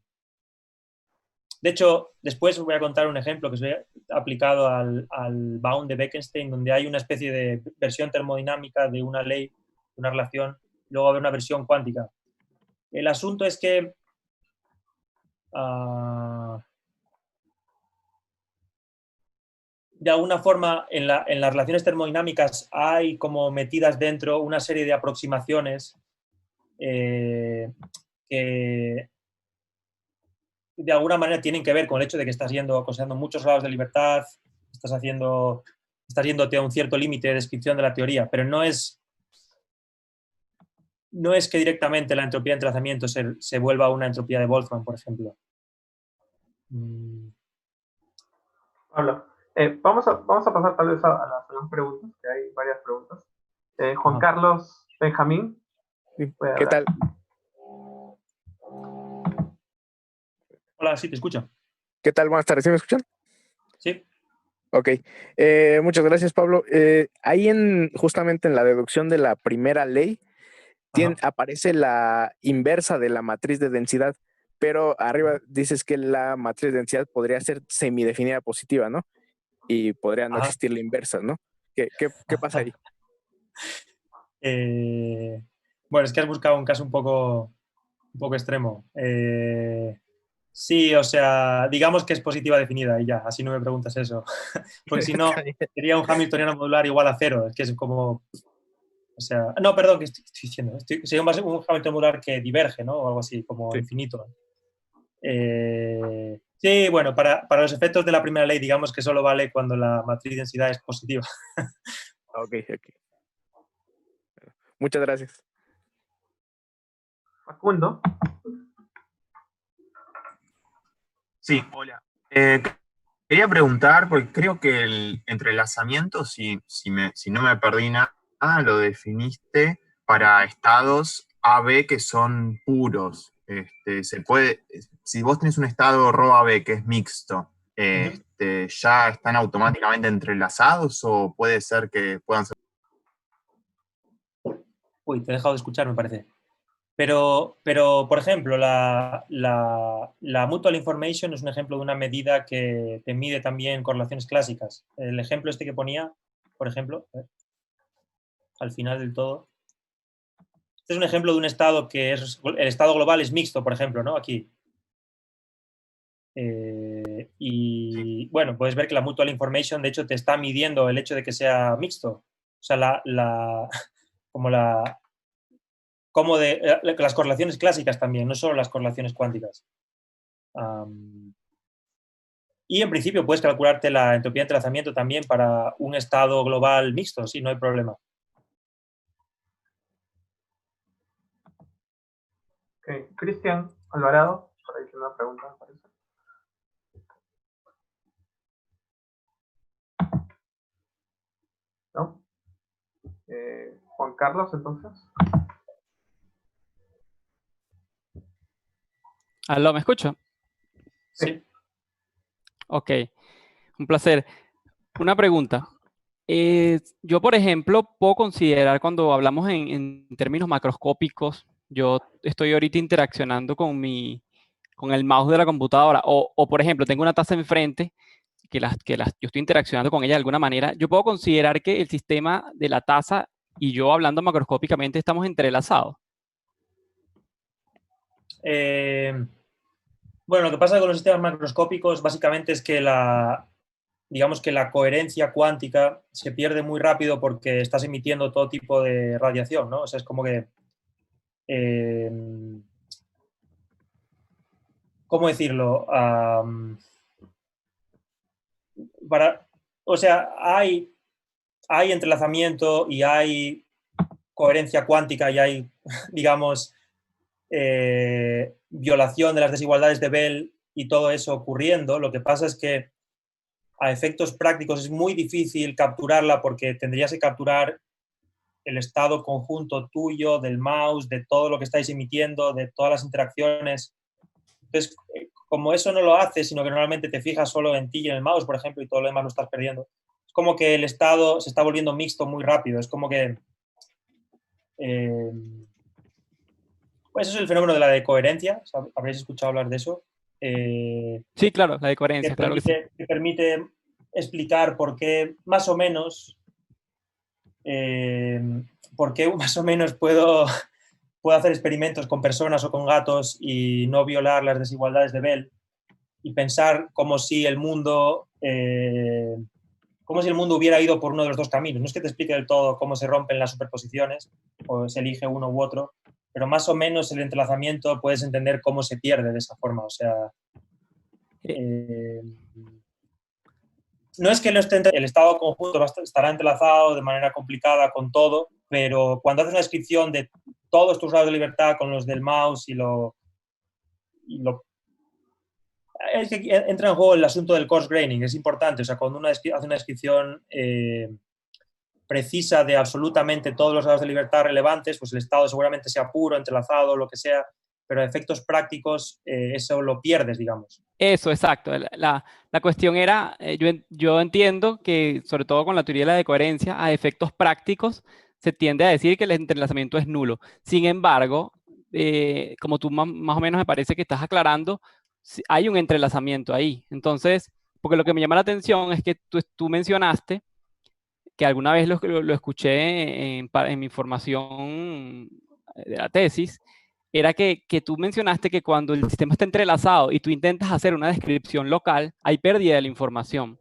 hecho, después os voy a contar un ejemplo que se ha aplicado al bound de Bekenstein, donde hay una especie de versión termodinámica de una ley, de una relación, luego va a haber una versión cuántica. El asunto es que de alguna forma en las relaciones termodinámicas hay como metidas dentro una serie de aproximaciones que de alguna manera tienen que ver con el hecho de que estás considerando muchos grados de libertad, estás yéndote a un cierto límite de descripción de la teoría, pero no es que directamente la entropía de entrelazamiento se vuelva una entropía de Boltzmann, por ejemplo. Pablo, vamos a pasar tal vez a las demás preguntas, que hay varias preguntas. Juan Carlos Benjamín. ¿Qué tal? Hola, sí, te escucho. ¿Qué tal? Buenas tardes, ¿sí me escuchan? Sí. Ok. Muchas gracias, Pablo. Ahí justamente en la deducción de la primera ley aparece la inversa de la matriz de densidad, pero arriba dices que la matriz de densidad podría ser semidefinida positiva, ¿no? Y podría no existir la inversa, ¿no? ¿Qué pasa ahí? Bueno, es que has buscado un caso un poco extremo. Sí, o sea, digamos que es positiva definida y ya, así no me preguntas eso. Porque si no, sería un hamiltoniano modular igual a cero. Es que es como... O O sea, no, perdón, que estoy diciendo. Sería un geometría modular que diverge, ¿no? O algo así, como Sí. infinito. Sí, bueno, para los efectos de la primera ley, digamos que solo vale cuando la matriz de densidad es positiva. Ok. Muchas gracias. Facundo. Sí, hola. Quería preguntar, porque creo que el entrelazamiento, si no me perdí nada, lo definiste para estados AB que son puros. Se puede, si vos tenés un estado ρ AB que es mixto, ¿ya están automáticamente entrelazados o puede ser que puedan ser? Uy, te he dejado de escuchar, me parece. Pero por ejemplo, la Mutual Information es un ejemplo de una medida que te mide también correlaciones clásicas. El ejemplo este que ponía, por ejemplo, al final del todo. Este es un ejemplo de un estado que es, el estado global es mixto, por ejemplo, ¿no? Aquí. Y bueno, puedes ver que la Mutual Information, de hecho, te está midiendo el hecho de que sea mixto. O sea, como las correlaciones clásicas también, no solo las correlaciones cuánticas. Y en principio puedes calcularte la entropía de entrelazamiento también para un estado global mixto, sí, no hay problema. Ok, Cristian Alvarado, por ahí tiene una pregunta, me parece. ¿No? Juan Carlos, entonces. ¿Aló, me escucho? Sí. Ok, un placer. Una pregunta. Yo, por ejemplo, puedo considerar cuando hablamos en términos macroscópicos, yo estoy ahorita interaccionando con el mouse de la computadora, o por ejemplo, tengo una taza enfrente yo estoy interaccionando con ella de alguna manera. Yo puedo considerar que el sistema de la taza y yo hablando macroscópicamente estamos entrelazados. Bueno, lo que pasa con los sistemas macroscópicos básicamente es que digamos que la coherencia cuántica se pierde muy rápido porque estás emitiendo todo tipo de radiación, ¿no? O sea, es como que... ¿cómo decirlo? O sea, hay entrelazamiento y hay coherencia cuántica y hay, digamos, violación de las desigualdades de Bell y todo eso ocurriendo. Lo que pasa es que a efectos prácticos es muy difícil capturarla porque tendrías que capturar el estado conjunto tuyo, del mouse, de todo lo que estáis emitiendo, de todas las interacciones. Entonces, como eso no lo haces, sino que normalmente te fijas solo en ti y en el mouse, por ejemplo, y todo lo demás lo estás perdiendo, es como que el estado se está volviendo mixto muy rápido. Es como que... pues eso es el fenómeno de la decoherencia. ¿Habréis escuchado hablar de eso? Sí, claro, la de coherencia, claro que sí. Que permite explicar por qué más o menos puedo hacer experimentos con personas o con gatos y no violar las desigualdades de Bell y pensar como si el mundo hubiera ido por uno de los dos caminos. No es que te explique del todo cómo se rompen las superposiciones o se elige uno u otro, pero más o menos el entrelazamiento puedes entender cómo se pierde de esa forma. O sea, no es que el estado conjunto estará entrelazado de manera complicada con todo, pero cuando haces una descripción de todos tus grados de libertad con los del mouse es que entra en juego el asunto del coarse graining, es importante. O sea, cuando uno hace una descripción precisa de absolutamente todos los grados de libertad relevantes, pues el estado seguramente sea puro, entrelazado, lo que sea, pero a efectos prácticos eso lo pierdes, digamos. Eso, exacto. La cuestión era, yo entiendo que, sobre todo con la teoría de la decoherencia, a efectos prácticos se tiende a decir que el entrelazamiento es nulo. Sin embargo, como tú más o menos me parece que estás aclarando, hay un entrelazamiento ahí. Entonces, porque lo que me llama la atención es que tú mencionaste que alguna vez lo escuché en mi formación de la tesis, era que tú mencionaste que cuando el sistema está entrelazado y tú intentas hacer una descripción local, hay pérdida de la información.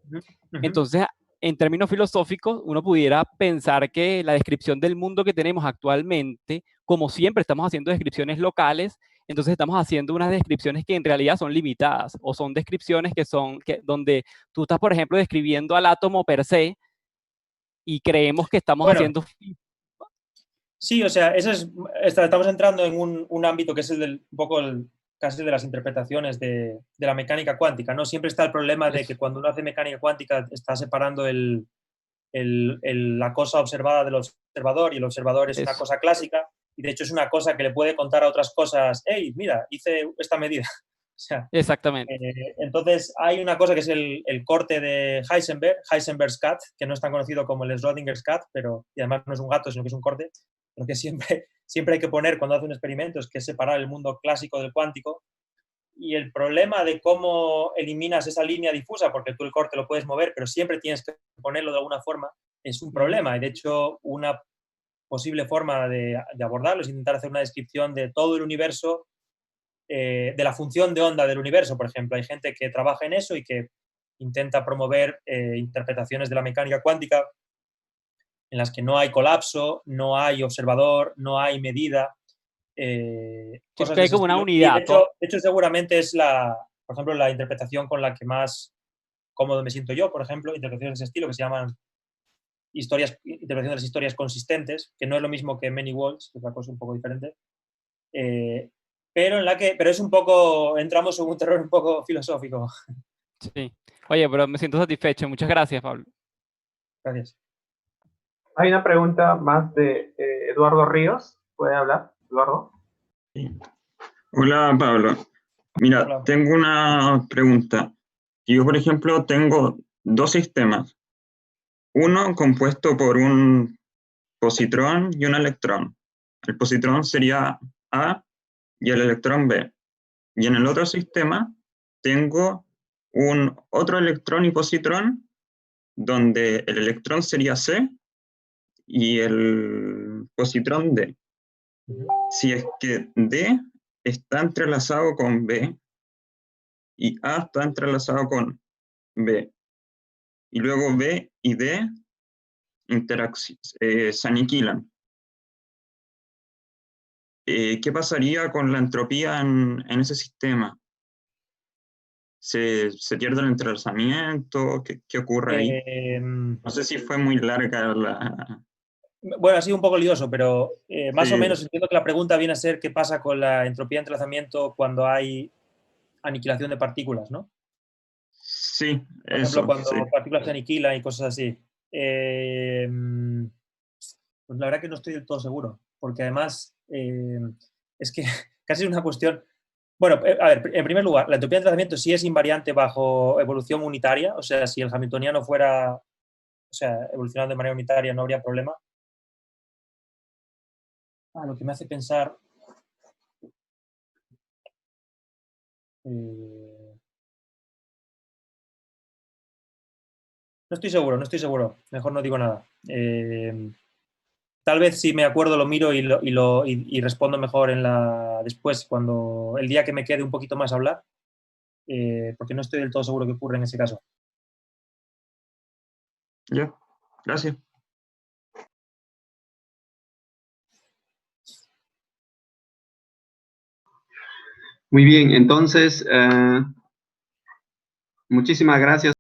Entonces, en términos filosóficos, uno pudiera pensar que la descripción del mundo que tenemos actualmente, como siempre estamos haciendo descripciones locales, entonces estamos haciendo unas descripciones que en realidad son limitadas, o son descripciones donde tú estás, por ejemplo, describiendo al átomo per se, y creemos que estamos Bueno, haciendo... sí, o sea, estamos entrando en un ámbito que es casi de las interpretaciones de la mecánica cuántica, ¿no? Siempre está el problema de que cuando uno hace mecánica cuántica está separando la cosa observada del observador, y el observador es una cosa clásica, y de hecho es una cosa que le puede contar a otras cosas, hey, mira, hice esta medida. O sea, Exactamente. Entonces hay una cosa que es el corte de Heisenberg, Heisenberg's cat, que no es tan conocido como el Schrödinger's cat, y además no es un gato, sino que es un corte, lo que siempre hay que poner cuando hace un experimento es que es separar el mundo clásico del cuántico. Y el problema de cómo eliminas esa línea difusa, porque tú el corte lo puedes mover, pero siempre tienes que ponerlo de alguna forma, es un problema. Y de hecho, una posible forma de abordarlo es intentar hacer una descripción de todo el universo, de la función de onda del universo, por ejemplo. Hay gente que trabaja en eso y que intenta promover interpretaciones de la mecánica cuántica en las que no hay colapso, no hay observador, no hay medida, cosas de hay ese como una estilo. Y unidad. de hecho, seguramente es por ejemplo, la interpretación con la que más cómodo me siento yo, por ejemplo, interpretaciones de ese estilo que se llaman interpretación de las historias consistentes, que no es lo mismo que many worlds, que es una cosa un poco diferente, pero es un poco, entramos en un terreno un poco filosófico. Sí. Oye, pero me siento satisfecho. Muchas gracias, Pablo. Gracias. Hay una pregunta más de Eduardo Ríos. ¿Puede hablar, Eduardo? Sí. Hola, Pablo. Mira, Hola. tengo una pregunta. Yo, por ejemplo, tengo dos sistemas. Uno compuesto por un positrón y un electrón. El positrón sería A y el electrón B. Y en el otro sistema tengo un otro electrón y positrón donde el electrón sería C y el positrón D. Si es que D está entrelazado con B y A está entrelazado con B, y luego B y D se aniquilan. ¿Qué pasaría con la entropía en ese sistema? ¿Se pierde el entrelazamiento? ¿Qué ocurre ahí? No sé si fue muy larga la... Bueno, ha sido un poco lioso, pero más Sí. o menos entiendo que la pregunta viene a ser qué pasa con la entropía de entrelazamiento cuando hay aniquilación de partículas, ¿no? Sí, Por ejemplo, eso, cuando sí. partículas se aniquilan y cosas así. Pues la verdad que no estoy del todo seguro, porque además es que casi es una cuestión... Bueno, a ver, en primer lugar, la entropía de entrelazamiento sí es invariante bajo evolución unitaria, o sea, si el hamiltoniano fuera, o sea, evolucionando de manera unitaria no habría problema. Lo que me hace pensar... no estoy seguro, no estoy seguro. Mejor no digo nada. Tal vez si me acuerdo lo miro y respondo mejor después, cuando el día que me quede un poquito más a hablar, porque no estoy del todo seguro qué ocurre en ese caso. Ya, gracias. Muy bien, entonces, muchísimas gracias.